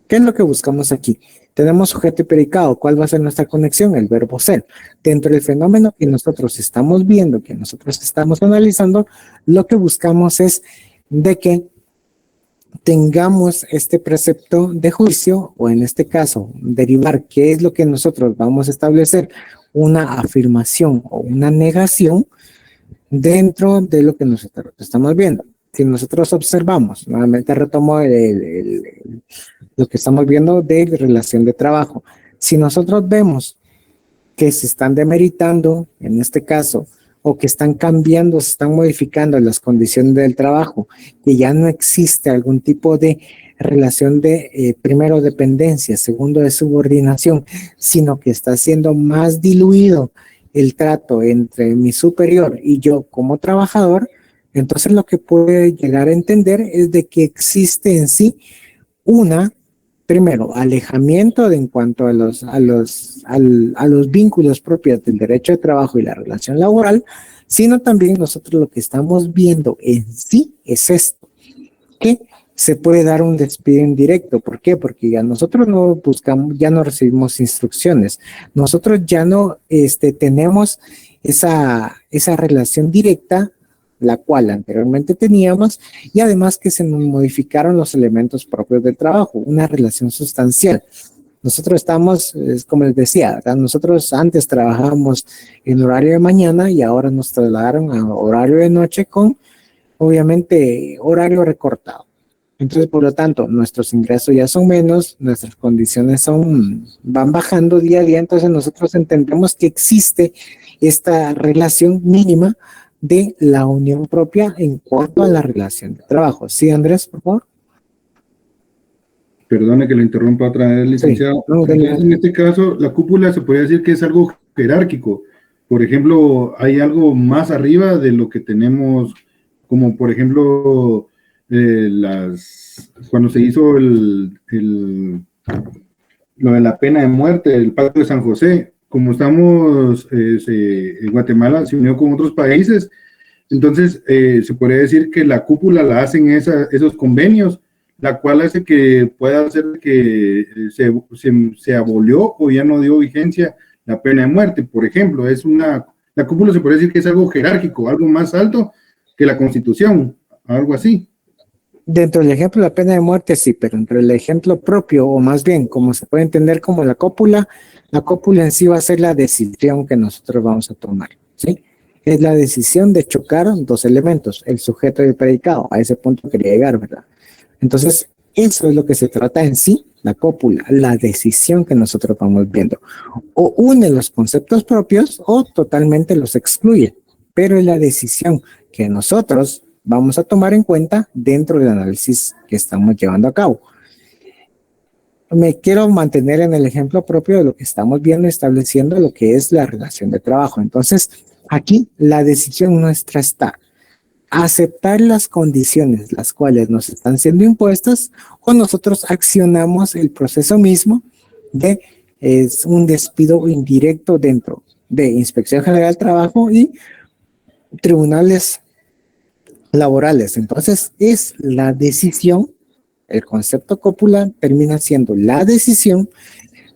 ¿Qué es lo que buscamos aquí? Tenemos sujeto y predicado. ¿Cuál va a ser nuestra conexión? El verbo ser. Dentro del fenómeno que nosotros estamos viendo, que nosotros estamos analizando, lo que buscamos es de que tengamos este precepto de juicio, o en este caso, derivar qué es lo que nosotros vamos a establecer, una afirmación o una negación dentro de lo que nosotros estamos viendo. Si nosotros observamos, nuevamente retomo lo que estamos viendo de relación de trabajo. Si nosotros vemos que se están demeritando, en este caso, o que están cambiando, se están modificando las condiciones del trabajo, que ya no existe algún tipo de relación de, primero, dependencia, segundo, de subordinación, sino que está siendo más diluido el trato entre mi superior y yo como trabajador, entonces lo que puede llegar a entender es de que existe en sí primero, alejamiento en cuanto a los vínculos propios del derecho de trabajo y la relación laboral, sino también nosotros lo que estamos viendo en sí es esto, que se puede dar un despido indirecto. ¿Por qué? Porque ya nosotros no buscamos, ya no recibimos instrucciones, nosotros ya no tenemos esa relación directa, la cual anteriormente teníamos, y además que se nos modificaron los elementos propios del trabajo, una relación sustancial. Nosotros estamos, como les decía, ¿verdad? Nosotros antes trabajábamos en horario de mañana y ahora nos trasladaron a horario de noche con, obviamente, horario recortado. Entonces, por lo tanto, nuestros ingresos ya son menos, nuestras condiciones van bajando día a día, entonces nosotros entendemos que existe esta relación mínima de la unión propia en cuanto a la relación de trabajo. ¿Sí, Andrés, por favor? Perdone que lo interrumpa otra vez, licenciado. Sí, no, Entonces, en este caso, la cúpula se podría decir que es algo jerárquico. Por ejemplo, hay algo más arriba de lo que tenemos, como por ejemplo, cuando se hizo lo de la pena de muerte, el Pacto de San José, como estamos, en Guatemala se unió con otros países, entonces se podría decir que la cúpula la hacen esos convenios, la cual hace que pueda hacer que se abolió o ya no dio vigencia la pena de muerte. Por ejemplo, la cúpula se podría decir que es algo jerárquico, algo más alto que la Constitución, algo así. Dentro del ejemplo de la pena de muerte, sí, pero entre el ejemplo propio, o más bien, como se puede entender como la cópula en sí va a ser la decisión que nosotros vamos a tomar, ¿sí? Es la decisión de chocar dos elementos, el sujeto y el predicado. A ese punto quería llegar, ¿verdad? Entonces, eso es lo que se trata en sí, la cópula, la decisión que nosotros vamos viendo. O une los conceptos propios o totalmente los excluye, pero es la decisión que nosotros vamos a tomar en cuenta dentro del análisis que estamos llevando a cabo. Me quiero mantener en el ejemplo propio de lo que estamos viendo, estableciendo lo que es la relación de trabajo. Entonces, aquí la decisión nuestra está aceptar las condiciones las cuales nos están siendo impuestas, o nosotros accionamos el proceso mismo de un despido indirecto dentro de Inspección General del Trabajo y tribunales laborales. Entonces, es la decisión, el concepto cópula termina siendo la decisión,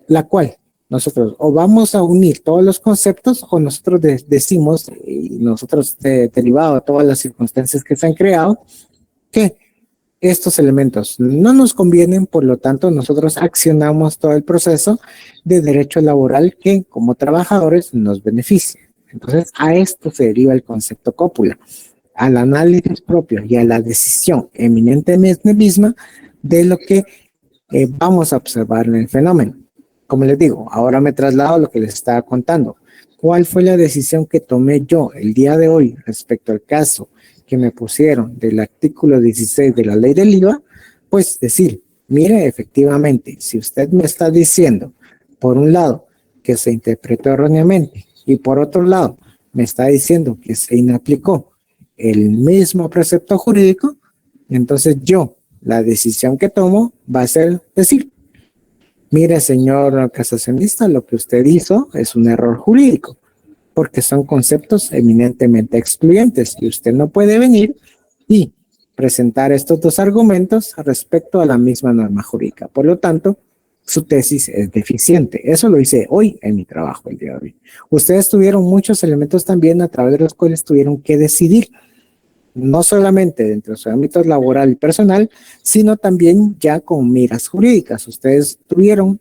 la cual nosotros o vamos a unir todos los conceptos o nosotros decimos, y nosotros derivado de todas las circunstancias que se han creado, que estos elementos no nos convienen, por lo tanto nosotros accionamos todo el proceso de derecho laboral que como trabajadores nos beneficia. Entonces a esto se deriva el concepto cópula, al análisis propio y a la decisión eminentemente misma de lo que vamos a observar en el fenómeno. Como les digo, ahora me traslado a lo que les estaba contando. ¿Cuál fue la decisión que tomé yo el día de hoy respecto al caso que me pusieron del artículo 16 de la ley del IVA? Pues decir, mire, efectivamente, si usted me está diciendo, por un lado, que se interpretó erróneamente y por otro lado, me está diciendo que se inaplicó el mismo precepto jurídico, entonces yo, la decisión que tomo va a ser decir, mire, señor casacionista, lo que usted hizo es un error jurídico. porque son conceptos eminentemente excluyentes y usted no puede venir y presentar estos dos argumentos respecto a la misma norma jurídica. Por lo tanto, su tesis es deficiente. Eso lo hice hoy en mi trabajo el día de hoy. Ustedes tuvieron muchos elementos también a través de los cuales tuvieron que decidir, no solamente dentro de su ámbito laboral y personal, sino también ya con miras jurídicas. Ustedes tuvieron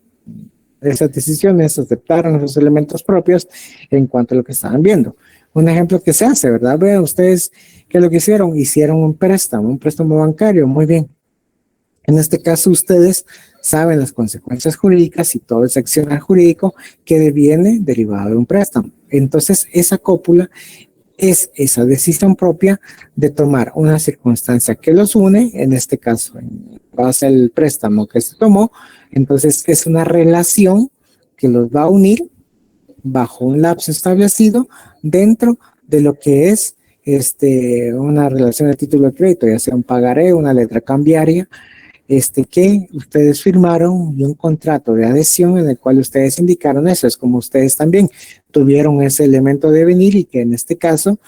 esas decisiones, aceptaron esos elementos propios en cuanto a lo que estaban viendo. Un ejemplo que se hace, ¿verdad? Vean ustedes que lo que hicieron un préstamo bancario, muy bien. En este caso, ustedes saben las consecuencias jurídicas y todo ese accionar jurídico que deviene derivado de un préstamo. Entonces, esa cópula es esa decisión propia de tomar una circunstancia que los une, en este caso, en base al préstamo que se tomó, entonces es una relación que los va a unir bajo un lapso establecido dentro de lo que es una relación de título de crédito, ya sea un pagaré, una letra cambiaria, que ustedes firmaron y un contrato de adhesión en el cual ustedes indicaron eso. Es como ustedes también tuvieron ese elemento de venir y que en este caso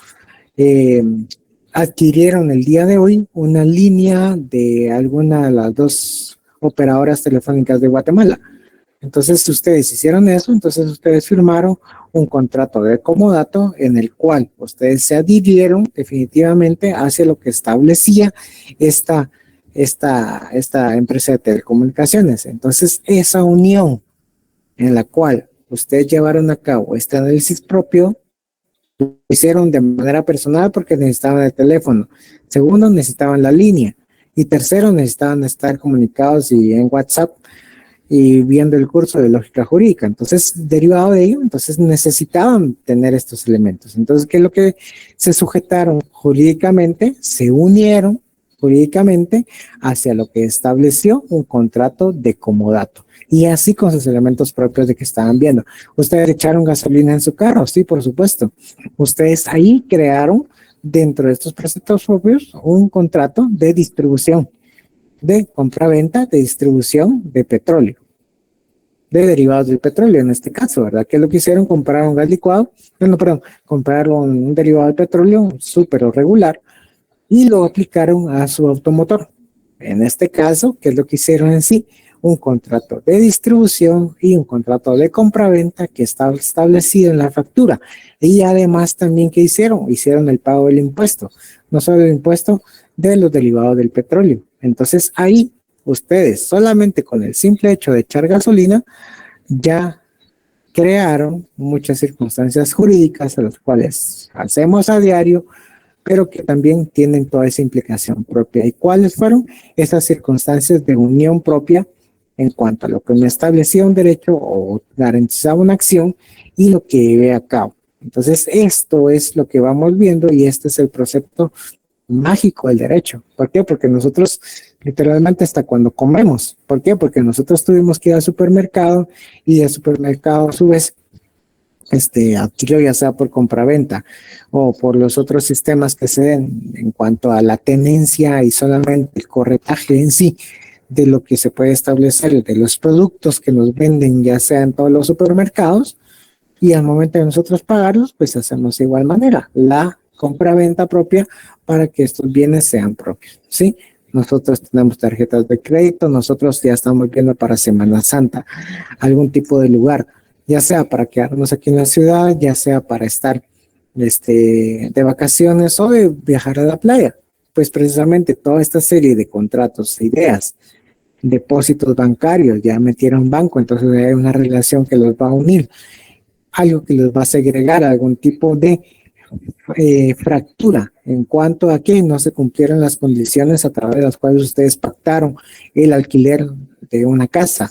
adquirieron el día de hoy una línea de alguna de las dos operadoras telefónicas de Guatemala. Entonces, si ustedes hicieron eso, entonces ustedes firmaron un contrato de comodato en el cual ustedes se adhirieron definitivamente hacia lo que establecía esta empresa de telecomunicaciones. Entonces, esa unión en la cual ustedes llevaron a cabo este análisis propio, lo hicieron de manera personal porque necesitaban el teléfono. Segundo, necesitaban la línea. Y tercero, necesitaban estar comunicados y en WhatsApp y viendo el curso de lógica jurídica. Entonces, derivado de ello, entonces necesitaban tener estos elementos. Entonces, ¿qué es lo que se sujetaron jurídicamente? Se unieron jurídicamente hacia lo que estableció un contrato de comodato. Y así con sus elementos propios de que estaban viendo. ¿Ustedes echaron gasolina en su carro? Sí, por supuesto. Ustedes ahí crearon dentro de estos preceptos propios un contrato de distribución, de compra-venta, de distribución de petróleo, de derivados del petróleo en este caso, ¿verdad? ¿Qué es lo que hicieron? Compraron gas licuado, compraron un derivado del petróleo súper o regular y lo aplicaron a su automotor. En este caso, ¿qué es lo que hicieron en sí? Un contrato de distribución y un contrato de compra-venta que está establecido en la factura. Y además también, ¿qué hicieron? Hicieron el pago del impuesto, no solo el impuesto de los derivados del petróleo. Entonces ahí ustedes solamente con el simple hecho de echar gasolina ya crearon muchas circunstancias jurídicas a las cuales hacemos a diario, pero que también tienen toda esa implicación propia. ¿Y cuáles fueron esas circunstancias de unión propia en cuanto a lo que me establecía un derecho o garantizaba una acción y lo que llevé a cabo? Entonces, esto es lo que vamos viendo y este es el precepto mágico del derecho. ¿Por qué? Porque nosotros literalmente hasta cuando comemos. ¿Por qué? Porque nosotros tuvimos que ir al supermercado y del supermercado a su vez adquirió ya sea por compraventa o por los otros sistemas que se den en cuanto a la tenencia y solamente el corretaje en sí de lo que se puede establecer de los productos que nos venden ya sea en todos los supermercados y al momento de nosotros pagarlos pues hacemos de igual manera la compra-venta propia para que estos bienes sean propios, ¿sí? Nosotros tenemos tarjetas de crédito, nosotros ya estamos viendo para Semana Santa algún tipo de lugar, ya sea para quedarnos aquí en la ciudad, ya sea para estar de vacaciones o de viajar a la playa. Pues precisamente toda esta serie de contratos, ideas, depósitos bancarios, ya metieron banco, entonces hay una relación que los va a unir, algo que les va a segregar algún tipo de fractura en cuanto a que no se cumplieron las condiciones a través de las cuales ustedes pactaron el alquiler de una casa.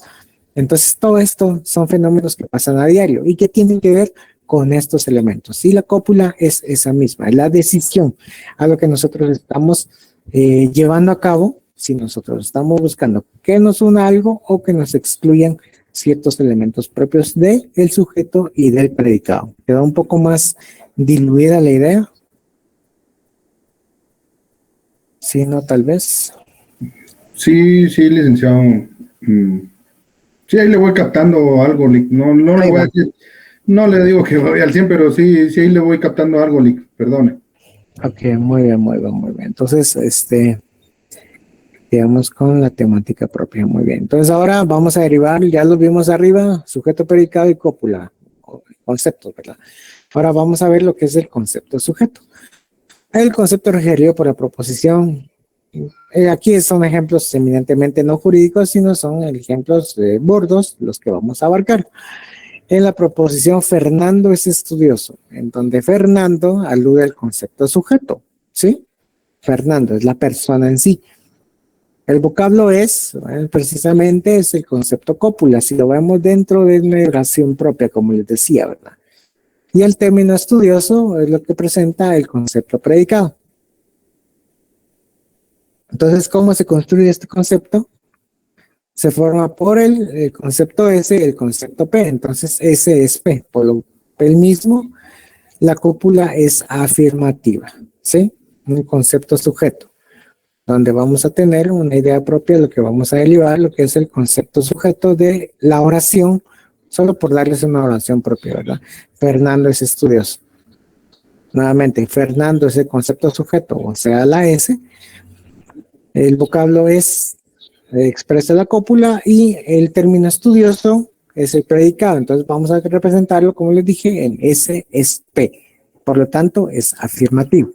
Entonces, todo esto son fenómenos que pasan a diario y que tienen que ver con estos elementos. Y la cópula es esa misma, es la decisión a lo que nosotros estamos llevando a cabo, si nosotros estamos buscando que nos una algo o que nos excluyan ciertos elementos propios del sujeto y del predicado. ¿Queda un poco más diluida la idea? Sí, no, tal vez. Sí, licenciado. Sí, ahí le voy captando algo. No le voy a decir. No le digo que voy al 100, pero sí, sí ahí le voy captando algo, Lick, perdone. Ok, muy bien, muy bien, muy bien. Entonces, digamos con la temática propia, muy bien. Entonces ahora vamos a derivar, ya lo vimos arriba, sujeto, predicado y cópula, conceptos, ¿verdad? Ahora vamos a ver lo que es el concepto sujeto. El concepto requerido por la proposición, aquí son ejemplos eminentemente no jurídicos, sino son ejemplos burdos los que vamos a abarcar. En la proposición Fernando es estudioso, en donde Fernando alude al concepto sujeto, ¿sí? Fernando es la persona en sí. El vocablo es, precisamente, es el concepto cópula, si lo vemos dentro de una oración propia, como les decía, ¿verdad? Y el término estudioso es lo que presenta el concepto predicado. Entonces, ¿cómo se construye este concepto? Se forma por el concepto S y el concepto P. Entonces, S es P. Por lo P mismo, la cópula es afirmativa, ¿sí? Un concepto sujeto, donde vamos a tener una idea propia de lo que vamos a derivar, lo que es el concepto sujeto de la oración, solo por darles una oración propia, ¿verdad? Fernando es estudioso. Nuevamente, Fernando es el concepto sujeto, o sea, la S. El vocablo es, expresa la cópula y el término estudioso es el predicado. Entonces vamos a representarlo, como les dije, en S es P. Por lo tanto, es afirmativo.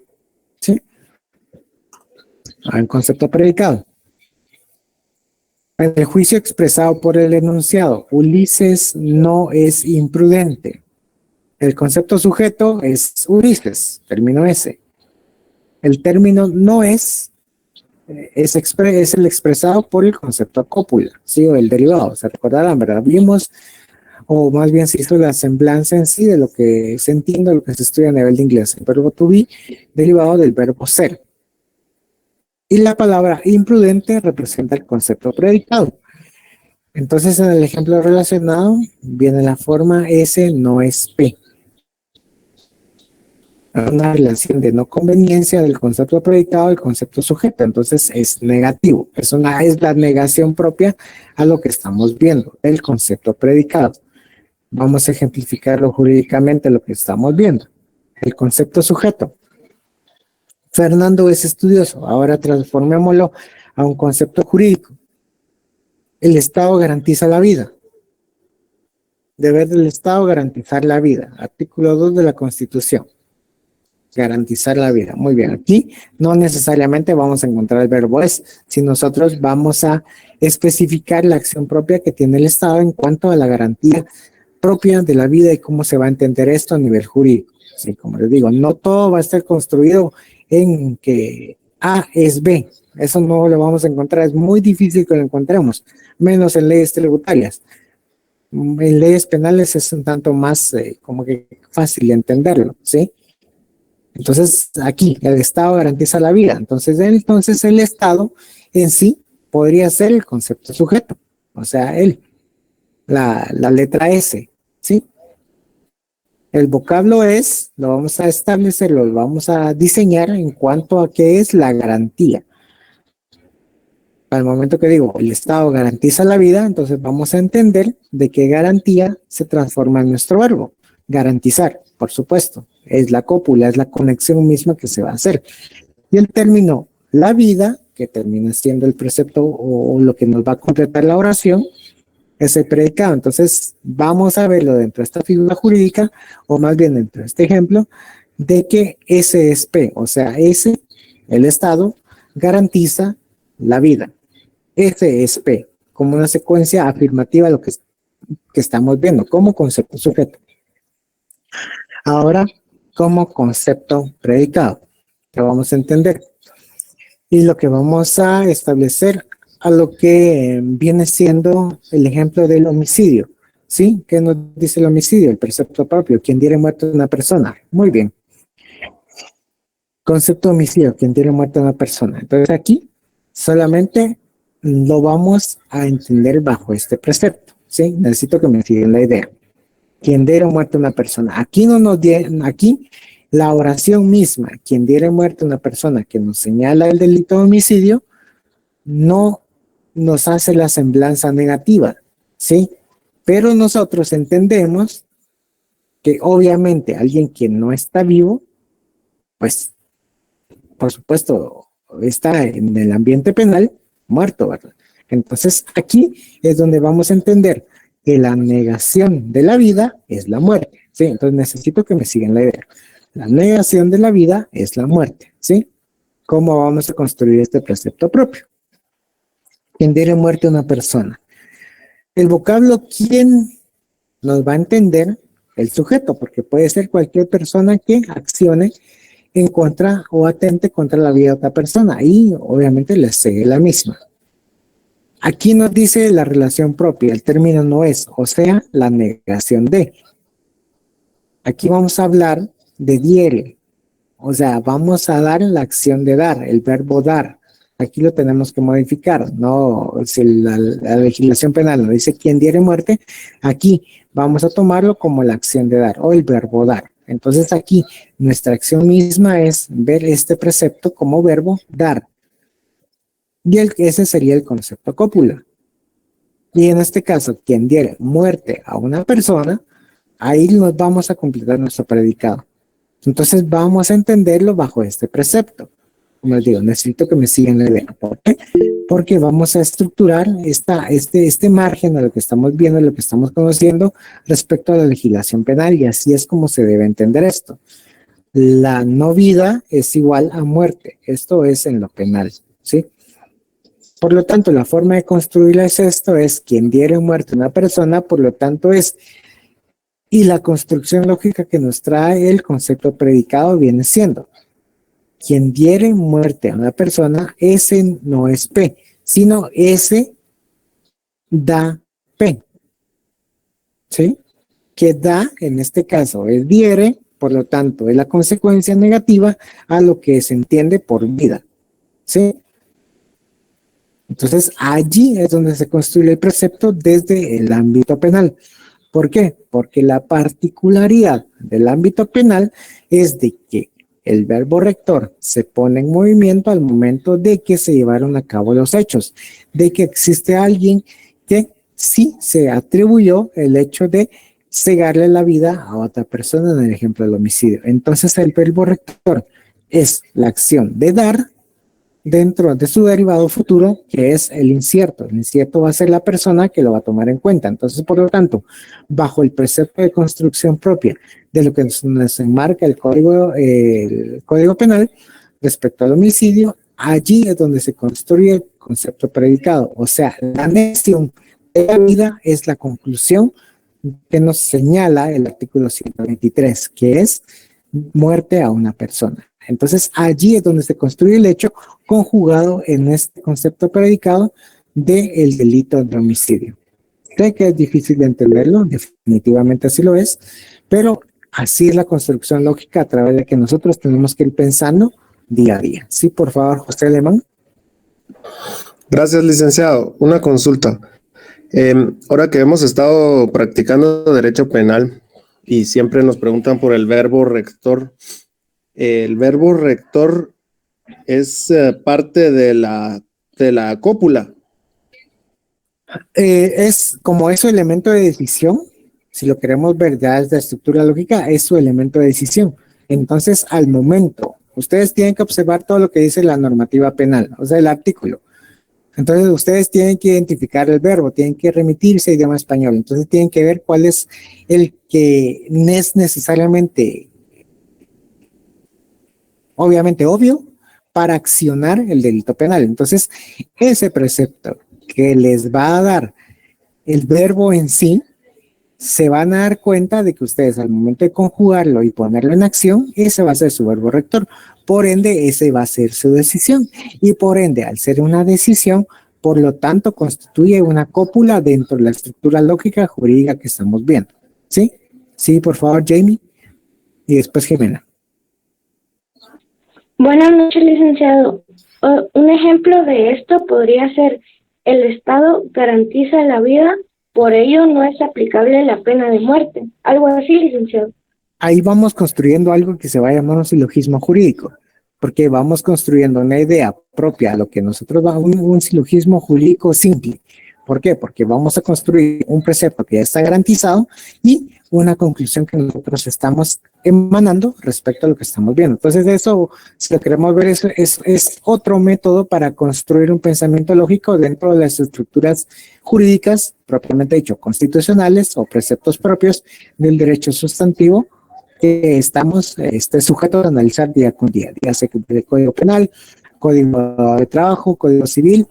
¿Sí? En concepto predicado. En el juicio expresado por el enunciado, Ulises no es imprudente. El concepto sujeto es Ulises, término S. El término no es el expresado por el concepto cópula, ¿sí? O el derivado. Se recordarán, ¿verdad? Vimos, o más bien se hizo la semblanza en sí de lo que se entiende, lo que se estudia a nivel de inglés. El verbo to be derivado del verbo ser. Y la palabra imprudente representa el concepto predicado. Entonces, en el ejemplo relacionado, viene la forma S no es P. Una relación de no conveniencia del concepto predicado al concepto sujeto. Entonces, es negativo. Es la negación propia a lo que estamos viendo, el concepto predicado. Vamos a ejemplificarlo jurídicamente lo que estamos viendo. El concepto sujeto. Fernando es estudioso. Ahora transformémoslo a un concepto jurídico. El Estado garantiza la vida. Deber del Estado garantizar la vida. Artículo 2 de la Constitución. Garantizar la vida. Muy bien. Aquí no necesariamente vamos a encontrar el verbo es, si nosotros vamos a especificar la acción propia que tiene el Estado en cuanto a la garantía propia de la vida y cómo se va a entender esto a nivel jurídico. Sí, como les digo, no todo va a estar construido en que A es B. Eso no lo vamos a encontrar. Es muy difícil que lo encontremos, menos en leyes tributarias. En leyes penales es un tanto más como que fácil de entenderlo, ¿sí? Entonces, aquí el Estado garantiza la vida. Entonces el Estado en sí podría ser el concepto sujeto, o sea, la letra S, ¿sí? El vocablo es, lo vamos a establecer, lo vamos a diseñar en cuanto a qué es la garantía. Al momento que digo, el Estado garantiza la vida, entonces vamos a entender de qué garantía se transforma en nuestro verbo. Garantizar, por supuesto, es la cópula, es la conexión misma que se va a hacer. Y el término, la vida, que termina siendo el precepto o lo que nos va a completar la oración, es el predicado. Entonces, vamos a verlo dentro de esta figura jurídica, o más bien dentro de este ejemplo, de que S es P, o sea, S, el Estado, garantiza la vida. S es P, como una secuencia afirmativa de lo que estamos viendo, como concepto sujeto. Ahora, como concepto predicado, que vamos a entender. Y lo que vamos a establecer a lo que viene siendo el ejemplo del homicidio. ¿Sí? ¿Qué nos dice el homicidio? El precepto propio. Quien diere muerto a una persona. Muy bien. Concepto de homicidio. Quien diere muerto a una persona. Entonces aquí solamente lo vamos a entender bajo este precepto. ¿Sí? Necesito que me sigan la idea. Quien diere muerto a una persona. Aquí aquí la oración misma, quien diere muerto a una persona que nos señala el delito de homicidio, no nos hace la semblanza negativa, ¿sí? Pero nosotros entendemos que obviamente alguien que no está vivo, pues, por supuesto, está en el ambiente penal muerto, ¿verdad? Entonces, aquí es donde vamos a entender que la negación de la vida es la muerte, ¿sí? Entonces, necesito que me sigan la idea. La negación de la vida es la muerte, ¿sí? ¿Cómo vamos a construir este precepto propio? ¿Quién diere muerte a una persona? El vocablo ¿quién? Nos va a entender el sujeto, porque puede ser cualquier persona que accione en contra o atente contra la vida de otra persona y obviamente le sigue la misma. Aquí nos dice la relación propia, el término no es, o sea, la negación de. Aquí vamos a hablar de diere, o sea, vamos a dar la acción de dar, el verbo dar. Aquí lo tenemos que modificar, no, si la legislación penal nos dice quien diere muerte, aquí vamos a tomarlo como la acción de dar o el verbo dar. Entonces aquí nuestra acción misma es ver este precepto como verbo dar. Y ese sería el concepto cópula. Y en este caso, quien diere muerte a una persona, ahí nos vamos a completar nuestro predicado. Entonces vamos a entenderlo bajo este precepto. Como les digo, necesito que me sigan la idea. ¿Por qué? Porque vamos a estructurar este margen a lo que estamos viendo, a lo que estamos conociendo respecto a la legislación penal, y así es como se debe entender esto. La no vida es igual a muerte. Esto es en lo penal, ¿sí? Por lo tanto, la forma de construirla es esto, es quien diere muerte a una persona, por lo tanto es, y la construcción lógica que nos trae el concepto predicado viene siendo, quien diere muerte a una persona, ese no es P, sino ese da P, ¿sí? Que da, en este caso, es diere, por lo tanto, es la consecuencia negativa a lo que se entiende por vida, ¿sí? Entonces, allí es donde se construye el precepto desde el ámbito penal. ¿Por qué? Porque la particularidad del ámbito penal es de que el verbo rector se pone en movimiento al momento de que se llevaron a cabo los hechos, de que existe alguien que sí se atribuyó el hecho de cegarle la vida a otra persona en el ejemplo del homicidio. Entonces, el verbo rector es la acción de dar dentro de su derivado futuro, que es el incierto. El incierto va a ser la persona que lo va a tomar en cuenta. Entonces, por lo tanto, bajo el precepto de construcción propia de lo que nos enmarca el código penal respecto al homicidio, allí es donde se construye el concepto predicado. O sea, la negación de la vida es la conclusión que nos señala el artículo 123, que es muerte a una persona. Entonces, allí es donde se construye el hecho conjugado en este concepto predicado del delito de homicidio. Sé que es difícil de entenderlo, definitivamente así lo es, pero así es la construcción lógica a través de que nosotros tenemos que ir pensando día a día. Sí, por favor, José Alemán. Gracias, licenciado. Una consulta. Ahora que hemos estado practicando derecho penal y siempre nos preguntan por el verbo rector, el verbo rector es parte de la cópula. Es como es su elemento de decisión, si lo queremos ver ya desde la estructura lógica, es su elemento de decisión. Entonces, al momento, ustedes tienen que observar todo lo que dice la normativa penal, o sea, el artículo. Entonces, ustedes tienen que identificar el verbo, tienen que remitirse a idioma español. Entonces, tienen que ver cuál es el que es necesariamente, obviamente obvio, para accionar el delito penal. Entonces, ese precepto que les va a dar el verbo en sí, se van a dar cuenta de que ustedes al momento de conjugarlo y ponerlo en acción, ese va a ser su verbo rector. Por ende, ese va a ser su decisión. Y por ende, al ser una decisión, por lo tanto, constituye una cópula dentro de la estructura lógica jurídica que estamos viendo. ¿Sí? Sí, por favor, Jamie. Y después Jimena. Buenas noches, licenciado. Un ejemplo de esto podría ser: el Estado garantiza la vida, por ello no es aplicable la pena de muerte. Algo así, licenciado. Ahí vamos construyendo algo que se va a llamar un silogismo jurídico, porque vamos construyendo una idea propia a lo que nosotros vamos, un silogismo jurídico simple. ¿Por qué? Porque vamos a construir un precepto que ya está garantizado y una conclusión que nosotros estamos emanando respecto a lo que estamos viendo. Entonces eso, si lo queremos ver, es otro método para construir un pensamiento lógico dentro de las estructuras jurídicas, propiamente dicho, constitucionales o preceptos propios del derecho sustantivo que estamos sujetos a analizar día con día, ya sea el Código Penal, Código de Trabajo, Código Civil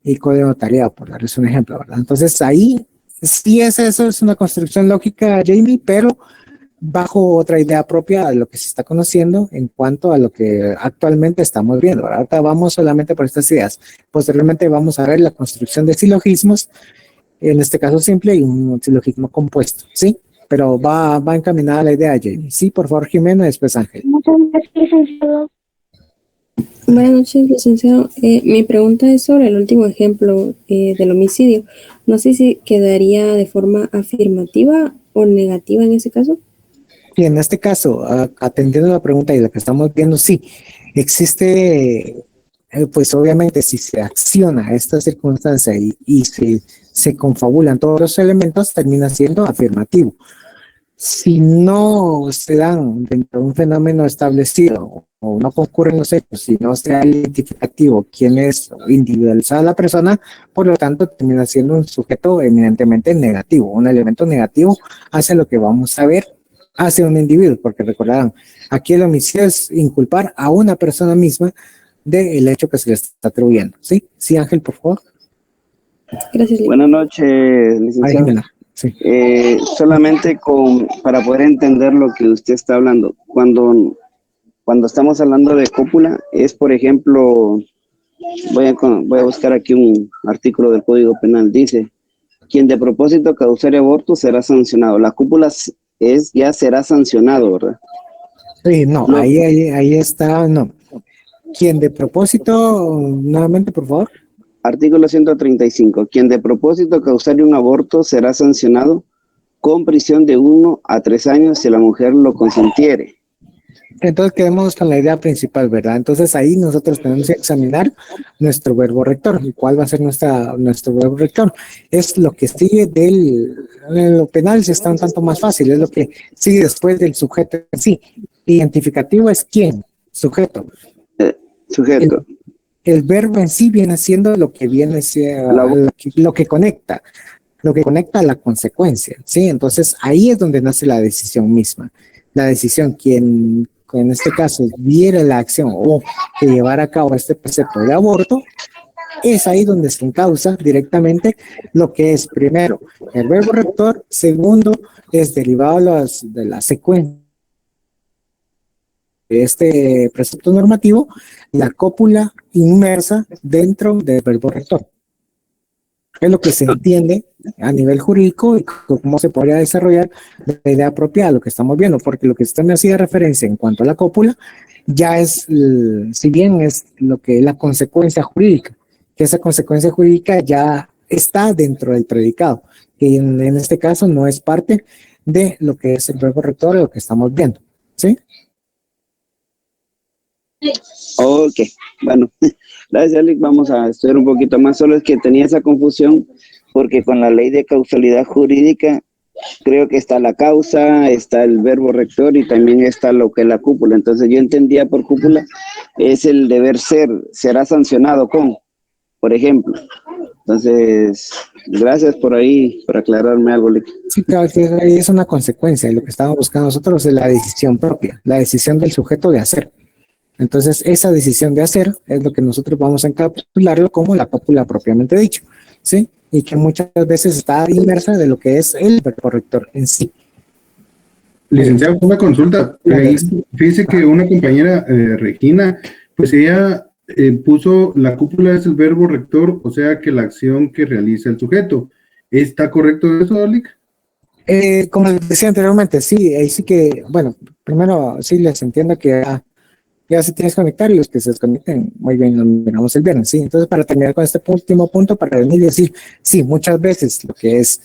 y Código Notariado, por darles un ejemplo, ¿verdad? Entonces ahí sí eso es una construcción lógica, Jamie, pero bajo otra idea propia de lo que se está conociendo en cuanto a lo que actualmente estamos viendo, ¿verdad? Ahorita vamos solamente por estas ideas. Posteriormente vamos a ver la construcción de silogismos, en este caso simple y un silogismo compuesto, ¿sí? Pero va encaminada la idea, Jamie. Sí, por favor, Jimena, después Ángel. Muchas gracias, licenciado. Buenas noches, licenciado. Mi pregunta es sobre el último ejemplo del homicidio. No sé si quedaría de forma afirmativa o negativa en ese caso. Y en este caso, atendiendo la pregunta y lo que estamos viendo, sí, existe, pues obviamente si se acciona esta circunstancia y se confabulan todos los elementos, termina siendo afirmativo. Si no se dan dentro de un fenómeno establecido o no concurren los hechos, si no se da identificativo quién es individualizada la persona, por lo tanto termina siendo un sujeto eminentemente negativo, un elemento negativo hacia lo que vamos a ver hacia un individuo, porque recordarán, aquí el homicidio es inculpar a una persona misma del hecho que se le está atribuyendo. ¿Sí? Sí, Ángel, por favor. Gracias. Buenas noches, licenciado. Sí. Solamente para poder entender lo que usted está hablando, cuando estamos hablando de cópula, es por ejemplo, voy a buscar aquí un artículo del Código Penal, dice, quien de propósito causare aborto será sancionado. La cópula ya será sancionado, ¿verdad? Sí, no. Ahí está, no. Quien de propósito, nuevamente, por favor. Artículo 135. Quien de propósito causare un aborto será sancionado con prisión de 1 a 3 años si la mujer lo consintiere. Entonces quedemos con la idea principal, ¿verdad? Entonces ahí nosotros tenemos que examinar nuestro verbo rector. ¿Y cuál va a ser nuestro verbo rector? Es lo que sigue lo penal, si está un tanto más fácil, es lo que sigue después del sujeto en sí. Identificativo es quién, sujeto. Sujeto. El verbo en sí viene siendo lo que lo que conecta a la consecuencia, ¿sí? Entonces ahí es donde nace la decisión misma. La decisión, quien en este caso diera la acción o que llevara a cabo este precepto de aborto, es ahí donde se encausa directamente lo que es, primero, el verbo rector, segundo, es derivado de la secuencia de este precepto normativo, la cópula inmersa dentro del verbo rector. Es lo que se entiende a nivel jurídico y cómo se podría desarrollar la idea apropiada, lo que estamos viendo, porque lo que usted me hacía referencia en cuanto a la cópula, ya es, si bien es lo que es la consecuencia jurídica, que esa consecuencia jurídica ya está dentro del predicado, que en este caso no es parte de lo que es el verbo rector, lo que estamos viendo, ¿sí? Ok, bueno, gracias Alex, vamos a estudiar un poquito más, solo es que tenía esa confusión porque con la ley de causalidad jurídica creo que está la causa, está el verbo rector y también está lo que es la cúpula, entonces yo entendía por cúpula es el deber ser, será sancionado con, por ejemplo, entonces gracias por ahí, por aclararme algo. Sí, claro, que ahí es una consecuencia y lo que estamos buscando nosotros es la decisión propia, la decisión del sujeto de hacer. Entonces, esa decisión de hacer es lo que nosotros vamos a encapsularlo como la cópula propiamente dicho, ¿sí? Y que muchas veces está inmersa de lo que es el verbo rector en sí. Licenciado, una consulta. Fíjese que una compañera, Regina, pues ella puso la cúpula es el verbo rector, o sea que la acción que realiza el sujeto. ¿Está correcto eso, Alic? Como les decía anteriormente, sí, ahí sí que, bueno, primero sí les entiendo que ya se tienes que conectar y los que se desconecten, muy bien, nos miramos el viernes, ¿sí? Entonces, para terminar con este último punto, para venir y decir, sí, muchas veces lo que es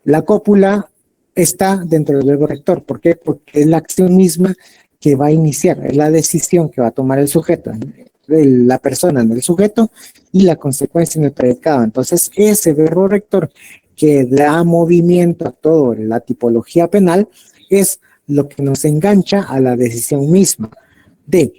la cópula está dentro del verbo rector. ¿Por qué? Porque es la acción misma que va a iniciar, es la decisión que va a tomar el sujeto, la persona en el sujeto y la consecuencia en el predicado. Entonces, ese verbo rector que da movimiento a toda la tipología penal es lo que nos engancha a la decisión misma de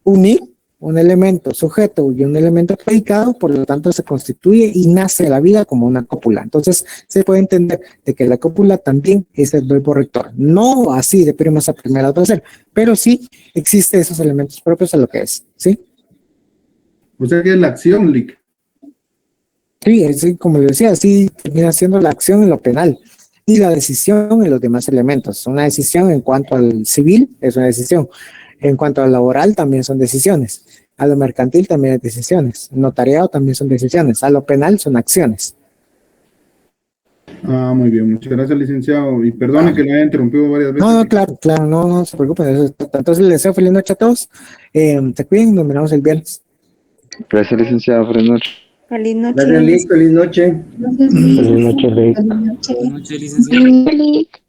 unir un elemento sujeto y un elemento predicado, por lo tanto se constituye y nace la vida como una cópula. Entonces se puede entender de que la cópula también es el verbo rector, no así de primas a primera o tercera, pero sí existe esos elementos propios a lo que es, ¿sí? O sea que es la acción, Lick. Sí, como le decía, sí termina siendo la acción en lo penal y la decisión en los demás elementos. Una decisión en cuanto al civil es una decisión. En cuanto al laboral también son decisiones. A lo mercantil también hay decisiones. Notariado también son decisiones. A lo penal son acciones. Ah, muy bien. Muchas gracias, licenciado. Y perdone que le haya interrumpido varias veces. No, claro, no se preocupen. Entonces les deseo feliz noche a todos. Se cuiden, nos miramos el viernes. Gracias, licenciado. Feliz noche. Feliz noche. Gracias, Lick. Feliz noche. Feliz noche, Rick. Buenas noches, licenciado. Lick.